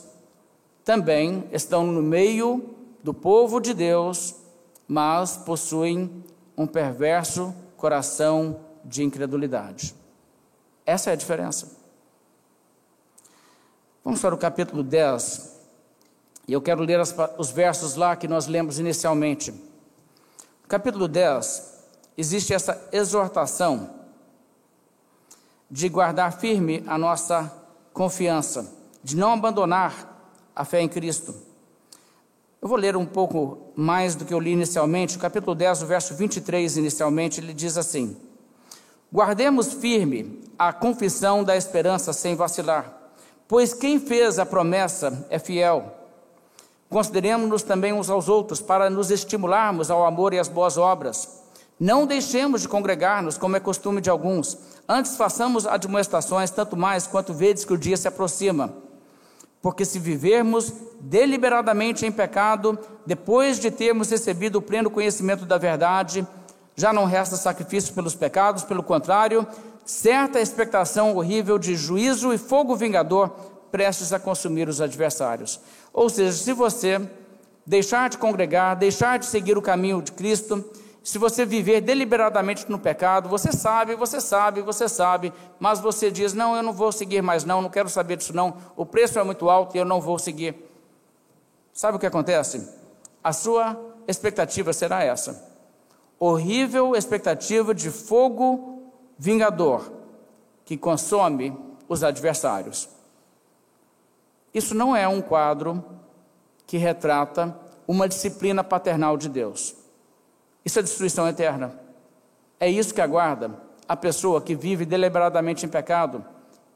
também estão no meio do povo de Deus, mas possuem um perverso coração de incredulidade. Essa é a diferença. Vamos para o capítulo 10, e eu quero ler os versos lá que nós lemos inicialmente. No capítulo 10, existe essa exortação de guardar firme a nossa confiança, de não abandonar a fé em Cristo. Eu vou ler um pouco mais do que eu li inicialmente. O capítulo 10, o verso 23, inicialmente, ele diz assim: guardemos firme a confissão da esperança sem vacilar, pois quem fez a promessa é fiel. Consideremos-nos também uns aos outros, para nos estimularmos ao amor e às boas obras. Não deixemos de congregar-nos, como é costume de alguns, antes façamos admoestações, tanto mais quanto vedes que o dia se aproxima. Porque se vivermos deliberadamente em pecado, depois de termos recebido o pleno conhecimento da verdade, já não resta sacrifício pelos pecados, pelo contrário, certa expectação horrível de juízo e fogo vingador, prestes a consumir os adversários. Ou seja, se você deixar de congregar, deixar de seguir o caminho de Cristo, se você viver deliberadamente no pecado, você sabe, mas você diz, não, eu não vou seguir mais não quero saber disso não, o preço é muito alto e eu não vou seguir. Sabe o que acontece? A sua expectativa será essa: horrível expectativa de fogo vingador, que consome os adversários. Isso não é um quadro que retrata uma disciplina paternal de Deus. Isso é destruição eterna. É isso que aguarda a pessoa que vive deliberadamente em pecado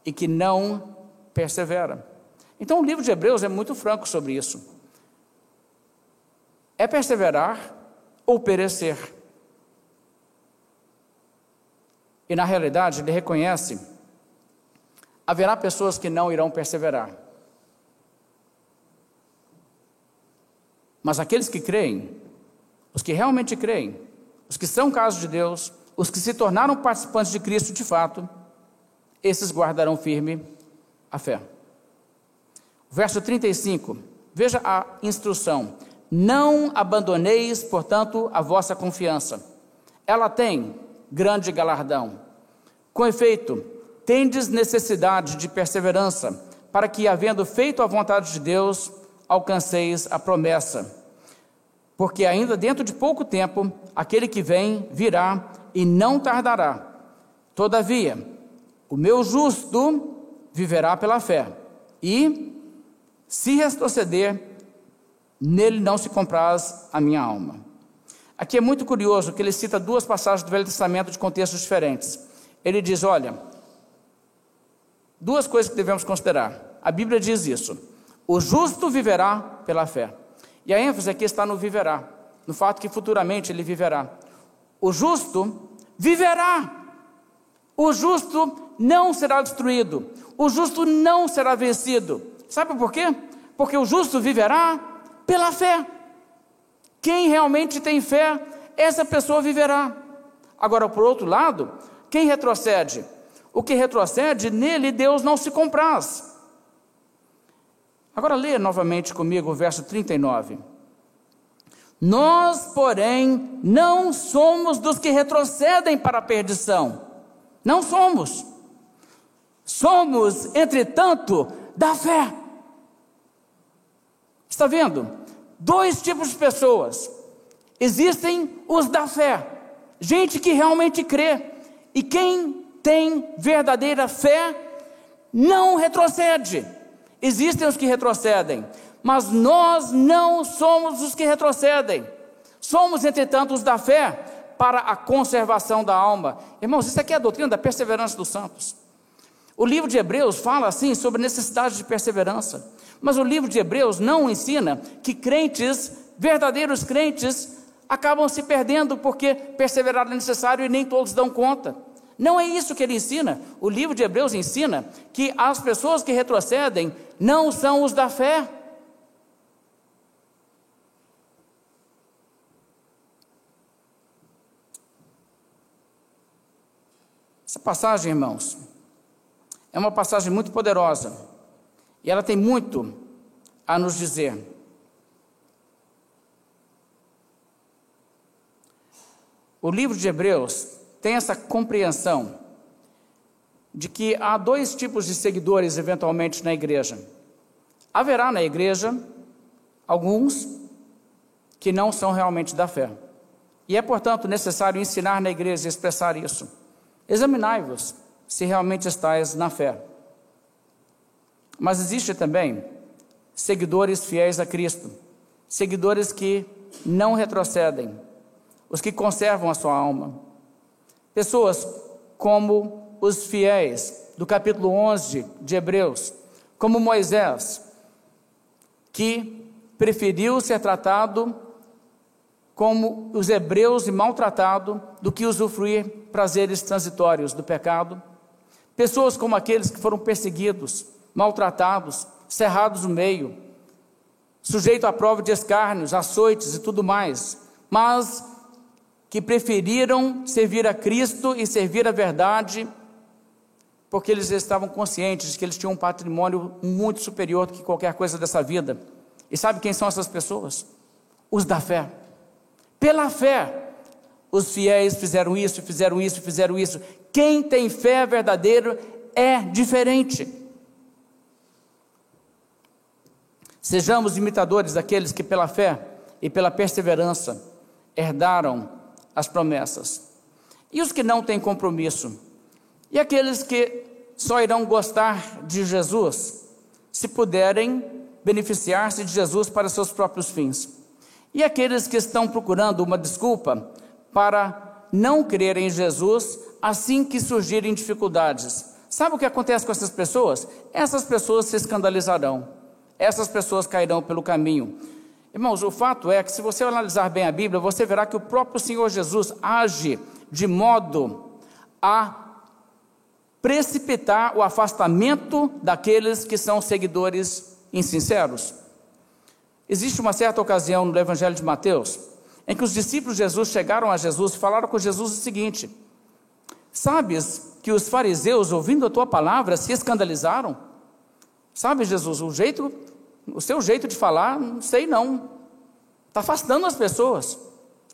e que não persevera. Então o livro de Hebreus é muito franco sobre isso. É perseverar ou perecer. E na realidade ele reconhece: haverá pessoas que não irão perseverar. Mas aqueles que creem, os que realmente creem, os que são casos de Deus, os que se tornaram participantes de Cristo de fato, esses guardarão firme a fé. Verso 35, veja a instrução: não abandoneis, portanto, a vossa confiança. Ela tem grande galardão. Com efeito, tendes necessidade de perseverança, para que, havendo feito a vontade de Deus, alcanceis a promessa. Porque ainda dentro de pouco tempo, aquele que vem virá e não tardará. Todavia, o meu justo viverá pela fé, e, se retroceder, nele não se compraz a minha alma. Aqui é muito curioso que ele cita duas passagens do Velho Testamento de contextos diferentes. Ele diz, olha, duas coisas que devemos considerar. A Bíblia diz isso: O justo viverá pela fé. E a ênfase aqui está no viverá, no fato que futuramente ele viverá. O justo viverá. O justo não será destruído. O justo não será vencido. Sabe por quê? Porque o justo viverá pela fé. Quem realmente tem fé, essa pessoa viverá. Agora, por outro lado, quem retrocede? O que retrocede, nele Deus não se compraz. Agora leia novamente comigo o verso 39. Nós, porém, não somos dos que retrocedem para a perdição. Não somos. Somos, entretanto, da fé. Está vendo? Dois tipos de pessoas. Existem os da fé. Gente que realmente crê. E quem tem verdadeira fé não retrocede. Existem os que retrocedem, mas nós não somos os que retrocedem. Somos, entretanto, os da fé para a conservação da alma. Irmãos, isso aqui é a doutrina da perseverança dos santos. O livro de Hebreus fala assim sobre a necessidade de perseverança, mas o livro de Hebreus não ensina que crentes, verdadeiros crentes, acabam se perdendo porque perseverar é necessário e nem todos dão conta. Não é isso que ele ensina. O livro de Hebreus ensina que as pessoas que retrocedem não são os da fé. Essa passagem, irmãos, é uma passagem muito poderosa e ela tem muito a nos dizer. O livro de Hebreus tem essa compreensão de que há dois tipos de seguidores eventualmente na igreja. Haverá na igreja alguns que não são realmente da fé. E é, portanto, necessário ensinar na igreja e expressar isso. Examinai-vos se realmente estáis na fé. Mas existe também seguidores fiéis a Cristo, seguidores que não retrocedem, os que conservam a sua alma. Pessoas como os fiéis do capítulo 11 de Hebreus, como Moisés, que preferiu ser tratado como os hebreus e maltratado do que usufruir prazeres transitórios do pecado. Pessoas como aqueles que foram perseguidos, maltratados, cerrados no meio, sujeitos à prova de escárnios, açoites e tudo mais, mas que preferiram servir a Cristo e servir a verdade, porque eles estavam conscientes de que eles tinham um patrimônio muito superior do que qualquer coisa dessa vida. E sabe quem são essas pessoas? Os da fé. Pela fé, os fiéis fizeram isso, fizeram isso, fizeram isso. Quem tem fé verdadeira é diferente. Sejamos imitadores daqueles que pela fé e pela perseverança herdaram as promessas. E os que não têm compromisso? E aqueles que só irão gostar de Jesus se puderem beneficiar-se de Jesus para seus próprios fins? E aqueles que estão procurando uma desculpa para não crer em Jesus assim que surgirem dificuldades? Sabe o que acontece com essas pessoas? Essas pessoas se escandalizarão, essas pessoas cairão pelo caminho. Irmãos, o fato é que se você analisar bem a Bíblia, você verá que o próprio Senhor Jesus age de modo a precipitar o afastamento daqueles que são seguidores insinceros. Existe uma certa ocasião no Evangelho de Mateus, em que os discípulos de Jesus chegaram a Jesus e falaram com Jesus o seguinte: sabes que os fariseus, ouvindo a tua palavra, se escandalizaram? Sabe, Jesus, o seu jeito de falar, não sei não, está afastando as pessoas.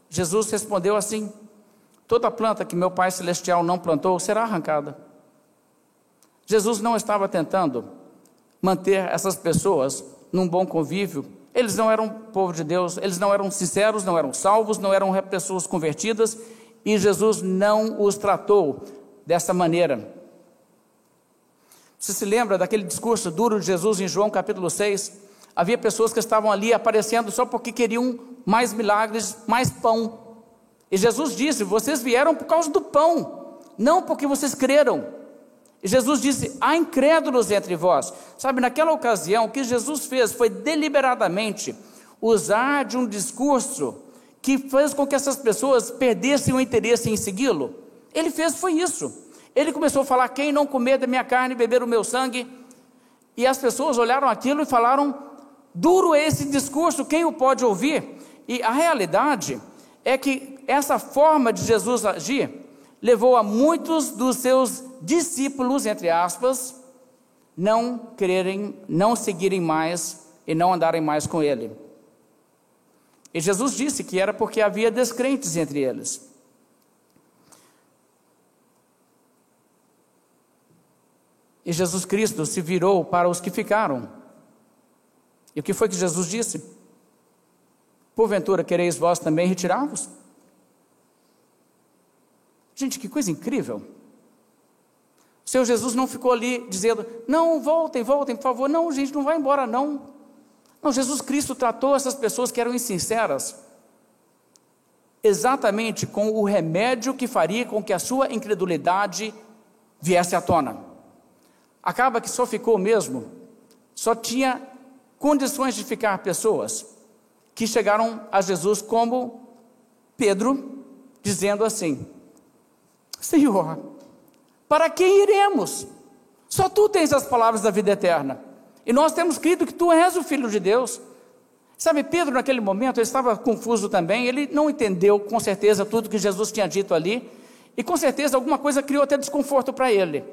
Jesus respondeu assim: toda planta que meu Pai Celestial não plantou será arrancada. Jesus não estava tentando manter essas pessoas num bom convívio. Eles não eram povo de Deus, eles não eram sinceros, não eram salvos, não eram pessoas convertidas, e Jesus não os tratou dessa maneira. Você se lembra daquele discurso duro de Jesus em João capítulo 6? Havia pessoas que estavam ali aparecendo só porque queriam mais milagres, mais pão. E Jesus disse: vocês vieram por causa do pão, não porque vocês creram. E Jesus disse: há incrédulos entre vós. Sabe, naquela ocasião, o que Jesus fez foi deliberadamente usar de um discurso que fez com que essas pessoas perdessem o interesse em segui-lo. Ele fez foi isso. Ele começou a falar: quem não comer da minha carne e beber o meu sangue. E as pessoas olharam aquilo e falaram: duro é esse discurso, quem o pode ouvir? E a realidade é que essa forma de Jesus agir levou a muitos dos seus discípulos, entre aspas, não quererem, não seguirem mais e não andarem mais com ele. E Jesus disse que era porque havia descrentes entre eles. E Jesus Cristo se virou para os que ficaram. E o que foi que Jesus disse? Porventura quereis vós também retirar-vos? Gente, que coisa incrível. O Senhor Jesus não ficou ali dizendo: não, voltem, voltem, por favor. Não, gente, não vai embora, não. Não, Jesus Cristo tratou essas pessoas que eram insinceras exatamente com o remédio que faria com que a sua incredulidade viesse à tona. Acaba que só ficou mesmo, só tinha condições de ficar pessoas que chegaram a Jesus como Pedro, dizendo assim: Senhor, para quem iremos? Só tu tens as palavras da vida eterna, e nós temos crido que tu és o Filho de Deus. Sabe, Pedro naquele momento, ele estava confuso também, ele não entendeu com certeza tudo que Jesus tinha dito ali, e com certeza alguma coisa criou até desconforto para ele.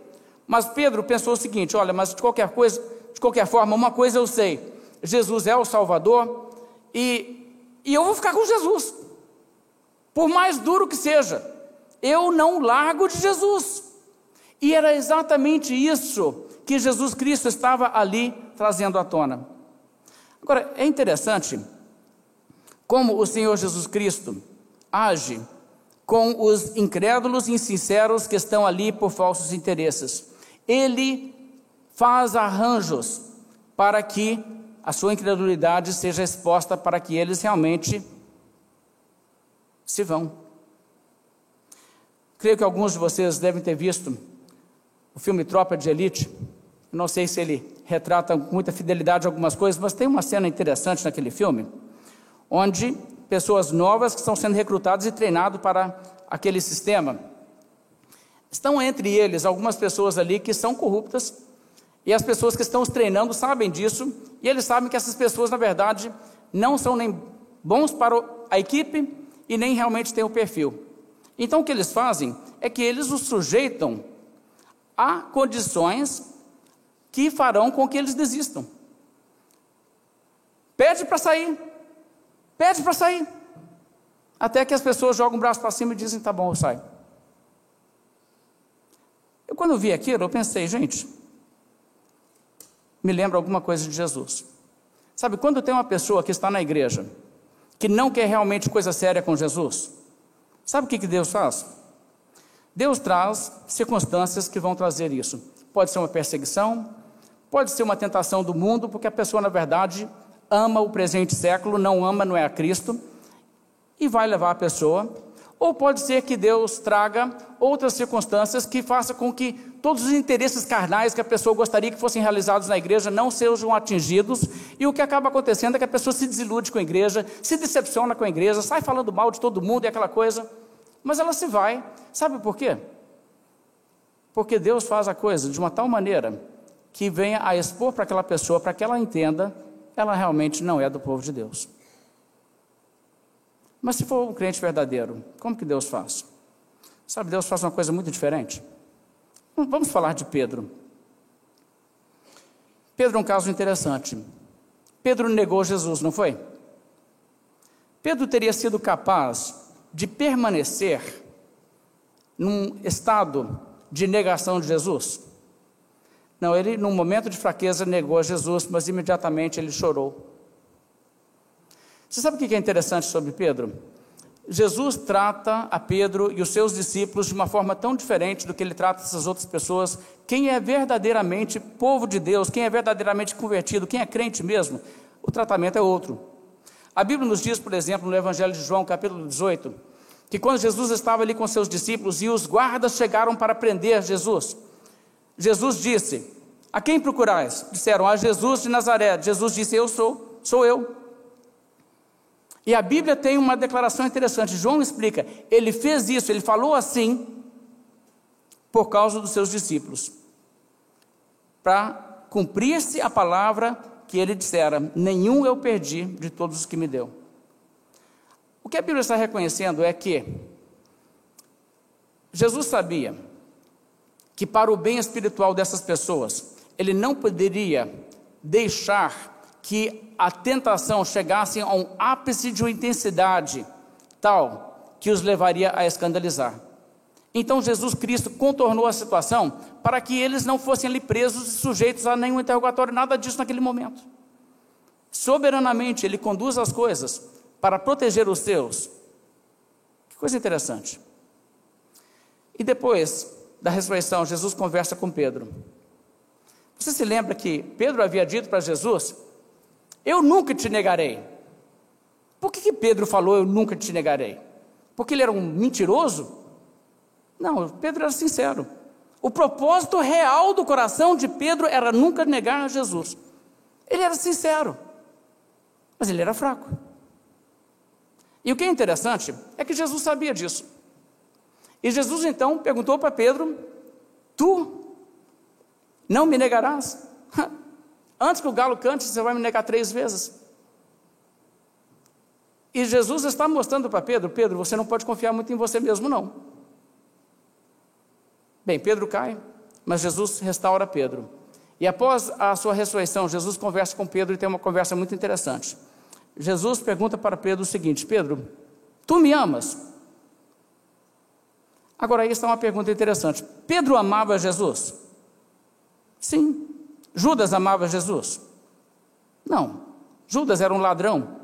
Mas Pedro pensou o seguinte: olha, mas de qualquer forma, uma coisa eu sei, Jesus é o Salvador, e eu vou ficar com Jesus, por mais duro que seja, eu não largo de Jesus. E era exatamente isso que Jesus Cristo estava ali trazendo à tona. Agora, é interessante como o Senhor Jesus Cristo age com os incrédulos e insinceros que estão ali por falsos interesses. Ele faz arranjos para que a sua incredulidade seja exposta, para que eles realmente se vão. Creio que alguns de vocês devem ter visto o filme Tropa de Elite. Não sei se ele retrata com muita fidelidade algumas coisas, mas tem uma cena interessante naquele filme, onde pessoas novas que estão sendo recrutadas e treinadas para aquele sistema. Estão entre eles algumas pessoas ali que são corruptas, e as pessoas que estão os treinando sabem disso, e eles sabem que essas pessoas, na verdade, não são nem bons para a equipe e nem realmente têm o perfil. Então o que eles fazem é que eles os sujeitam a condições que farão com que eles desistam. Pede para sair, até que as pessoas jogam o braço para cima e dizem: tá bom, eu saio. Quando eu vi aquilo, eu pensei: gente, me lembra alguma coisa de Jesus. Sabe, quando tem uma pessoa que está na igreja, que não quer realmente coisa séria com Jesus, sabe o que Deus faz? Deus traz circunstâncias que vão trazer isso. Pode ser uma perseguição, pode ser uma tentação do mundo, porque a pessoa, na verdade, ama o presente século, não é a Cristo, e vai levar a pessoa. Ou pode ser que Deus traga outras circunstâncias que façam com que todos os interesses carnais que a pessoa gostaria que fossem realizados na igreja não sejam atingidos, e o que acaba acontecendo é que a pessoa se desilude com a igreja, se decepciona com a igreja, sai falando mal de todo mundo e aquela coisa, mas ela se vai. Sabe por quê? Porque Deus faz a coisa de uma tal maneira que venha a expor para aquela pessoa, para que ela entenda, ela realmente não é do povo de Deus. Mas se for um crente verdadeiro, como que Deus faz? Sabe, Deus faz uma coisa muito diferente. Vamos falar de Pedro. Pedro é um caso interessante. Pedro negou Jesus, não foi? Pedro teria sido capaz de permanecer num estado de negação de Jesus? Não, ele num momento de fraqueza negou a Jesus, mas imediatamente ele chorou. Você sabe o que é interessante sobre Pedro? Jesus trata a Pedro e os seus discípulos de uma forma tão diferente do que ele trata essas outras pessoas. Quem é verdadeiramente povo de Deus, quem é verdadeiramente convertido, quem é crente mesmo, o tratamento é outro. A Bíblia nos diz, por exemplo, no Evangelho de João, capítulo 18, que quando Jesus estava ali com seus discípulos e os guardas chegaram para prender Jesus, Jesus disse: a quem procurais? Disseram: a Jesus de Nazaré. Jesus disse: eu sou eu. E a Bíblia tem uma declaração interessante. João explica, ele fez isso, ele falou assim, por causa dos seus discípulos, para cumprir-se a palavra que ele dissera: nenhum eu perdi de todos os que me deu. O que a Bíblia está reconhecendo é que Jesus sabia que para o bem espiritual dessas pessoas, ele não poderia deixar que a tentação chegasse a um ápice de uma intensidade tal que os levaria a escandalizar. Então Jesus Cristo contornou a situação para que eles não fossem ali presos e sujeitos a nenhum interrogatório, nada disso naquele momento. Soberanamente ele conduz as coisas para proteger os seus. Que coisa interessante. E depois da ressurreição, Jesus conversa com Pedro. Você se lembra que Pedro havia dito para Jesus: eu nunca te negarei. Por que Pedro falou eu nunca te negarei? Porque ele era um mentiroso? Não, Pedro era sincero. O propósito real do coração de Pedro era nunca negar a Jesus. Ele era sincero, mas ele era fraco. E o que é interessante é que Jesus sabia disso. E Jesus então perguntou para Pedro: tu não me negarás? Antes que o galo cante, você vai me negar 3 vezes. E Jesus está mostrando para Pedro: Pedro, você não pode confiar muito em você mesmo, não. Bem, Pedro cai, mas Jesus restaura Pedro. E após a sua ressurreição, Jesus conversa com Pedro e tem uma conversa muito interessante. Jesus pergunta para Pedro o seguinte: Pedro, tu me amas? Agora aí está uma pergunta interessante. Pedro amava Jesus? Sim. Judas amava Jesus? Não. Judas era um ladrão.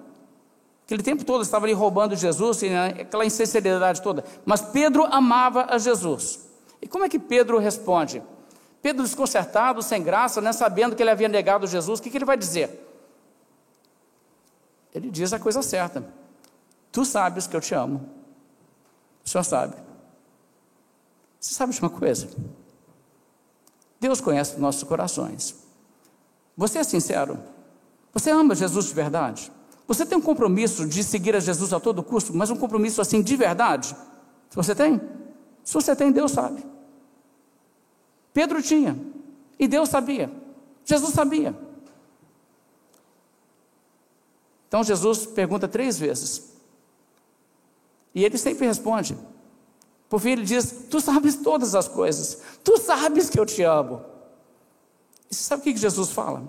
Aquele tempo todo estava ali roubando Jesus, e aquela insinceridade toda. Mas Pedro amava a Jesus. E como é que Pedro responde? Pedro desconcertado, sem graça, né, sabendo que ele havia negado Jesus, o que ele vai dizer? Ele diz a coisa certa: tu sabes que eu te amo. O Senhor sabe. Você sabe de uma coisa? Deus conhece os nossos corações. Você é sincero? Você ama Jesus de verdade? Você tem um compromisso de seguir a Jesus a todo custo, mas um compromisso assim de verdade? Se você tem? Se você tem, Deus sabe. Pedro tinha, e Deus sabia. Jesus sabia. Então Jesus pergunta 3 vezes. E ele sempre responde. Por fim ele diz: tu sabes todas as coisas. Tu sabes que eu te amo. E você sabe o que Jesus fala?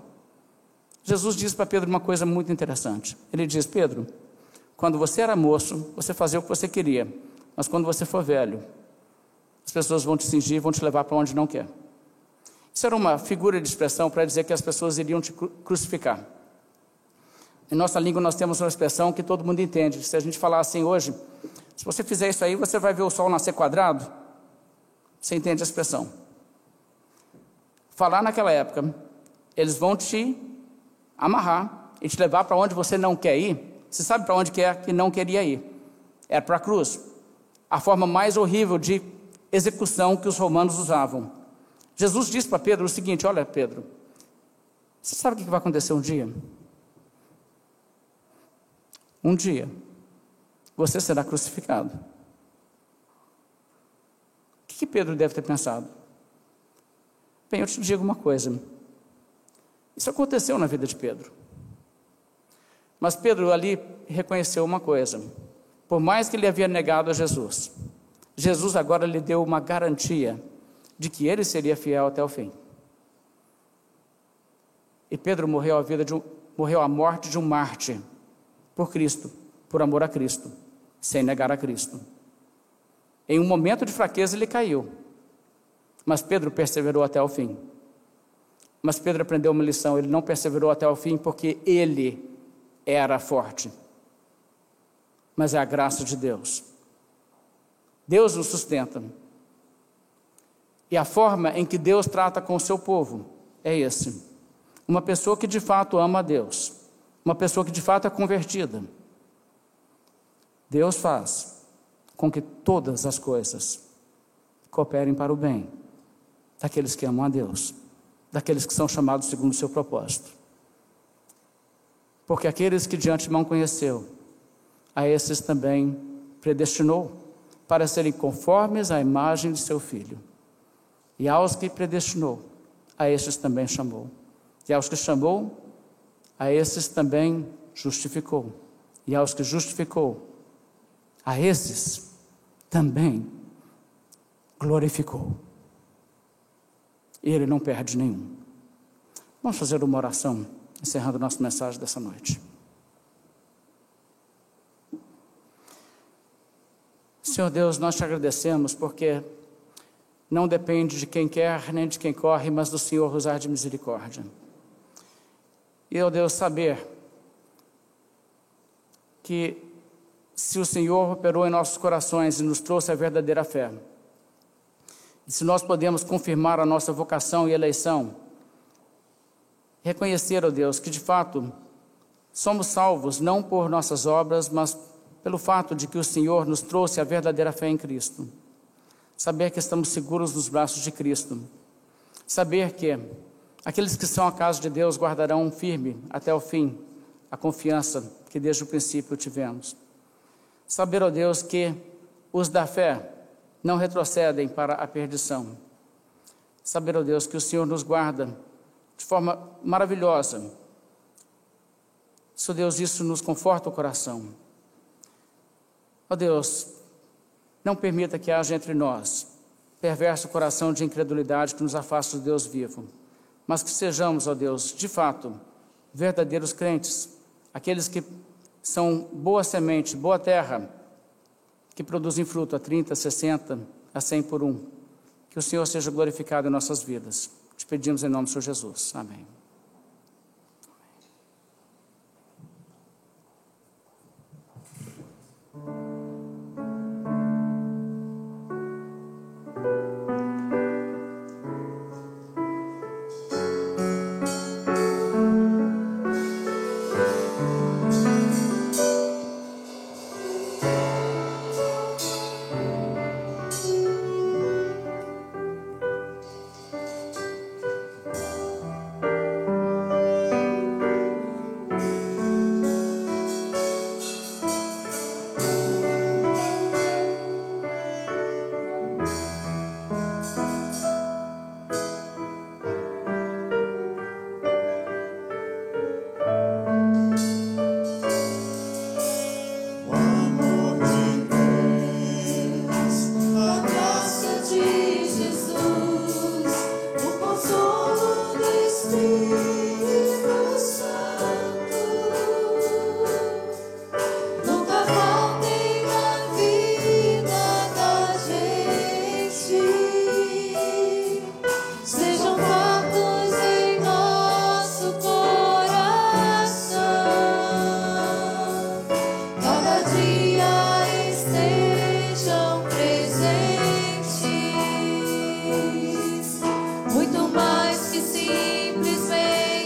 Jesus diz para Pedro uma coisa muito interessante. Ele diz: Pedro, quando você era moço, você fazia o que você queria. Mas quando você for velho, as pessoas vão te cingir, vão te levar para onde não quer. Isso era uma figura de expressão para dizer que as pessoas iriam te crucificar. Em nossa língua nós temos uma expressão que todo mundo entende. Se a gente falar assim hoje: se você fizer isso aí, você vai ver o sol nascer quadrado. Você entende a expressão. Falar naquela época: eles vão te amarrar e te levar para onde você não quer ir. Você sabe para onde que não queria ir? Era para a cruz. A forma mais horrível de execução que os romanos usavam. Jesus disse para Pedro o seguinte: olha, Pedro, você sabe o que vai acontecer um dia? Um dia você será crucificado. O que Pedro deve ter pensado? Bem, eu te digo uma coisa. Isso aconteceu na vida de Pedro. Mas Pedro ali reconheceu uma coisa. Por mais que ele havia negado a Jesus, Jesus agora lhe deu uma garantia de que ele seria fiel até o fim. E Pedro morreu a morte de um mártir por Cristo, por amor a Cristo, sem negar a Cristo. Em um momento de fraqueza ele caiu, mas Pedro perseverou até o fim. Mas Pedro aprendeu uma lição: ele não perseverou até o fim porque ele era forte, mas é a graça de Deus. Deus nos sustenta. E a forma em que Deus trata com o seu povo é esse: uma pessoa que de fato ama a Deus, uma pessoa que de fato é convertida. Deus faz com que todas as coisas cooperem para o bem daqueles que amam a Deus, daqueles que são chamados segundo o seu propósito. Porque aqueles que de antemão conheceu, a esses também predestinou para serem conformes à imagem de seu Filho. E aos que predestinou, a estes também chamou. E aos que chamou, a esses também justificou. E aos que justificou, a esses também glorificou. E Ele não perde nenhum. Vamos fazer uma oração, encerrando nossa mensagem dessa noite. Senhor Deus, nós te agradecemos porque não depende de quem quer nem de quem corre, mas do Senhor usar de misericórdia. E, ó Deus, saber que se o Senhor operou em nossos corações e nos trouxe a verdadeira fé, e se nós podemos confirmar a nossa vocação e eleição, reconhecer, ó Deus, que de fato somos salvos não por nossas obras, mas pelo fato de que o Senhor nos trouxe a verdadeira fé em Cristo. Saber que estamos seguros nos braços de Cristo. Saber que aqueles que são a casa de Deus guardarão firme até o fim a confiança que desde o princípio tivemos. Saber, ó Deus, que os da fé não retrocedem para a perdição. Saber, ó Deus, que o Senhor nos guarda de forma maravilhosa. Só Deus, isso nos conforta o coração. Ó Deus, não permita que haja entre nós perverso coração de incredulidade que nos afaste do Deus vivo, mas que sejamos, ó Deus, de fato, verdadeiros crentes, aqueles que são boa semente, boa terra, que produzem fruto a 30, 60, a 100 por um. Que o Senhor seja glorificado em nossas vidas. Te pedimos em nome do Senhor Jesus. Amém. Muito mais que simplesmente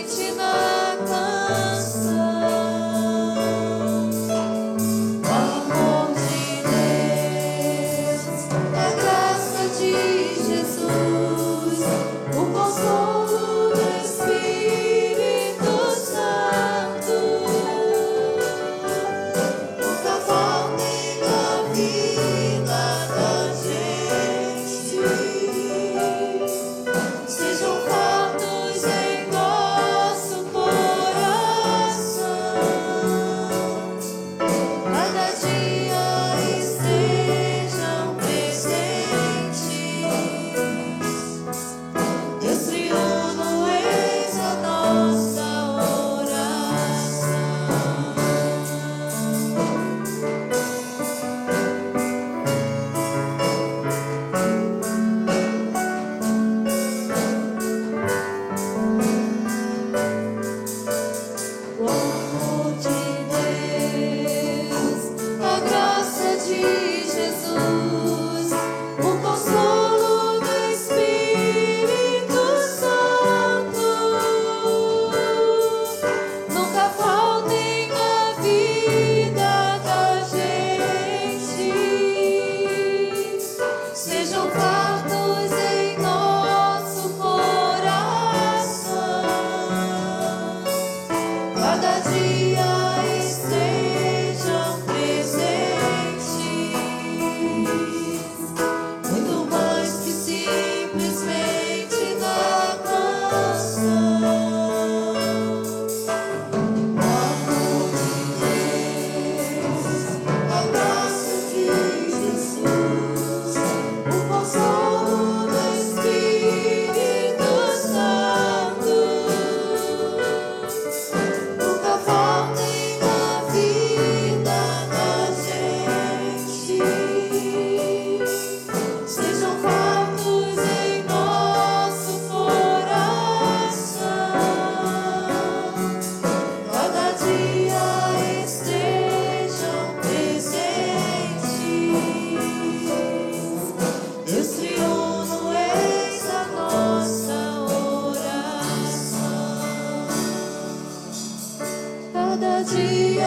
cada dia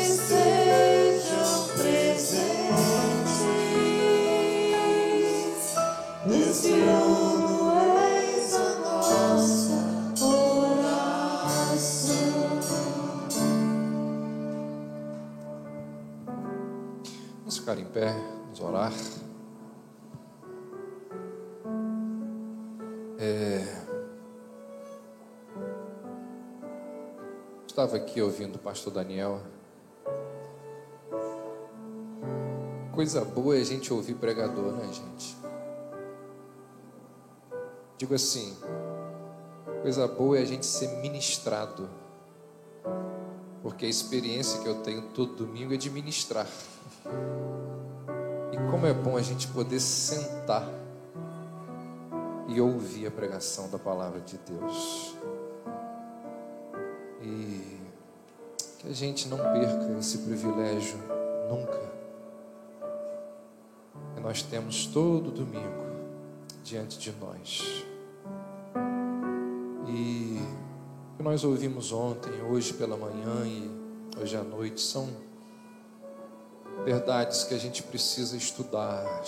estejam presentes nesse ano, eis a nossa oração. Vamos ficar em pé, vamos orar. Estava aqui ouvindo o pastor Daniel. Coisa boa é a gente ouvir pregador, né, gente? Digo assim, coisa boa é a gente ser ministrado. Porque a experiência que eu tenho todo domingo é de ministrar. E como é bom a gente poder sentar e ouvir a pregação da palavra de Deus. E que a gente não perca esse privilégio nunca. Que nós temos todo domingo diante de nós. E o que nós ouvimos ontem, hoje pela manhã e hoje à noite são verdades que a gente precisa estudar,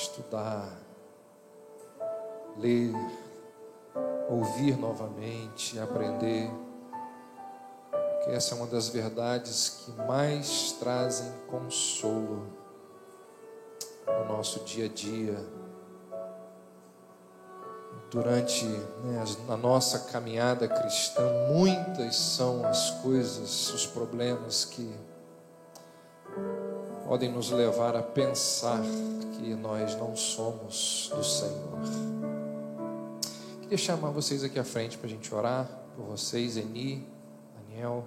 ler, ouvir novamente, aprender. Que essa é uma das verdades que mais trazem consolo no nosso dia a dia. Durante a nossa caminhada cristã, muitas são as coisas, os problemas que podem nos levar a pensar que nós não somos do Senhor. Queria chamar vocês aqui à frente para a gente orar por vocês, Eni, Daniel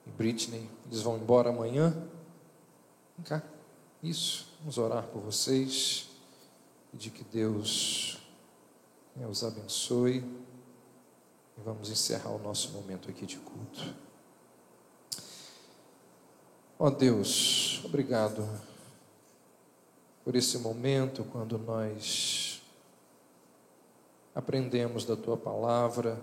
e Britney. Eles vão embora amanhã. Vem cá. Isso. Vamos orar por vocês. Pedir que Deus os abençoe. E vamos encerrar o nosso momento aqui de culto. Ó Deus, obrigado por esse momento quando nós aprendemos da Tua palavra,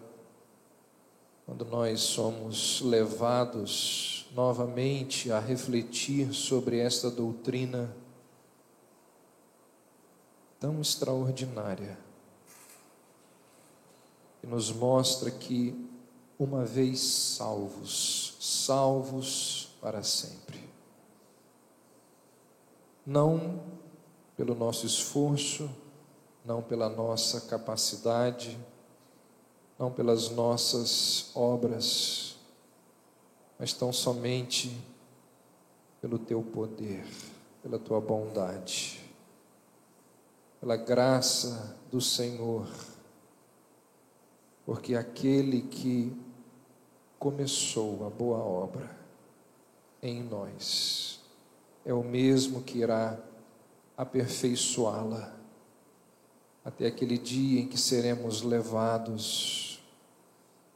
quando nós somos levados novamente a refletir sobre esta doutrina tão extraordinária, que nos mostra que uma vez salvos para sempre. Não pelo nosso esforço, não pela nossa capacidade, não pelas nossas obras, mas tão somente pelo Teu poder, pela Tua bondade, pela graça do Senhor, porque aquele que começou a boa obra em nós é o mesmo que irá aperfeiçoá-la até aquele dia em que seremos levados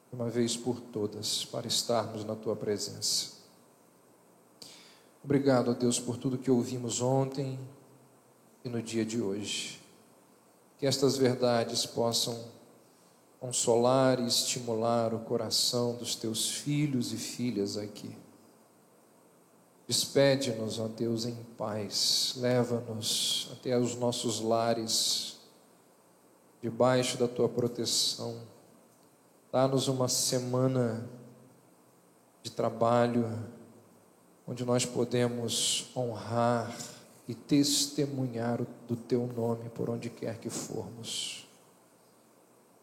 de uma vez por todas para estarmos na Tua presença. Obrigado, ó Deus, por tudo que ouvimos ontem e no dia de hoje. Que estas verdades possam consolar e estimular o coração dos Teus filhos e filhas aqui. Despede-nos, ó Deus, em paz. Leva-nos até os nossos lares, debaixo da Tua proteção. Dá-nos uma semana de trabalho, onde nós podemos honrar e testemunhar do Teu nome por onde quer que formos.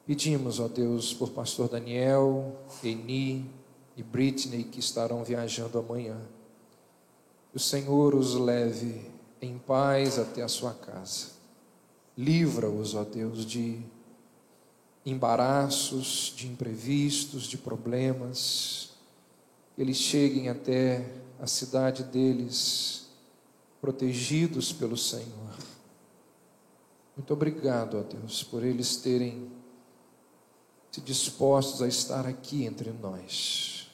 Pedimos, ó Deus, por pastor Daniel, Eni e Britney, que estarão viajando amanhã. Que o Senhor os leve em paz até a sua casa. Livra-os, ó Deus, de embaraços, de imprevistos, de problemas. Que eles cheguem até a cidade deles, protegidos pelo Senhor. Muito obrigado, ó Deus, por eles terem se dispostos a estar aqui entre nós.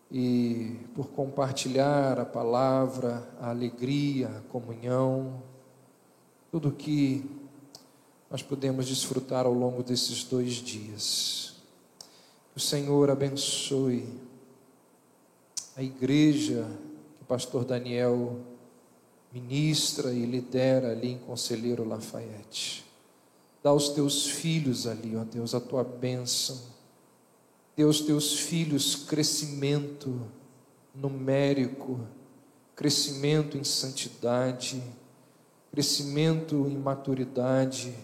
E por compartilhar a palavra, a alegria, a comunhão, tudo que nós podemos desfrutar ao longo desses 2 dias. Que o Senhor abençoe a igreja que o pastor Daniel ministra e lidera ali em Conselheiro Lafayette. Dá aos teus filhos ali, ó Deus, a tua bênção. Dê aos teus filhos crescimento numérico, crescimento em santidade, crescimento em maturidade,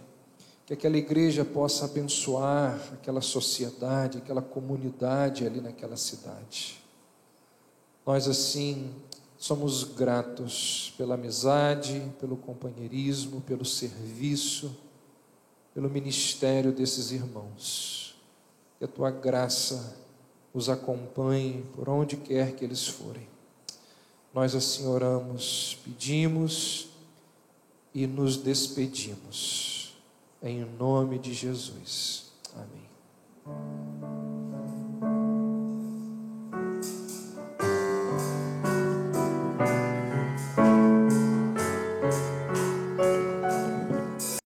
que aquela igreja possa abençoar aquela sociedade, aquela comunidade ali naquela cidade. Nós assim somos gratos pela amizade, pelo companheirismo, pelo serviço, pelo ministério desses irmãos. Que a tua graça os acompanhe por onde quer que eles forem. Nós assim oramos, pedimos e nos despedimos. Em nome de Jesus. Amém.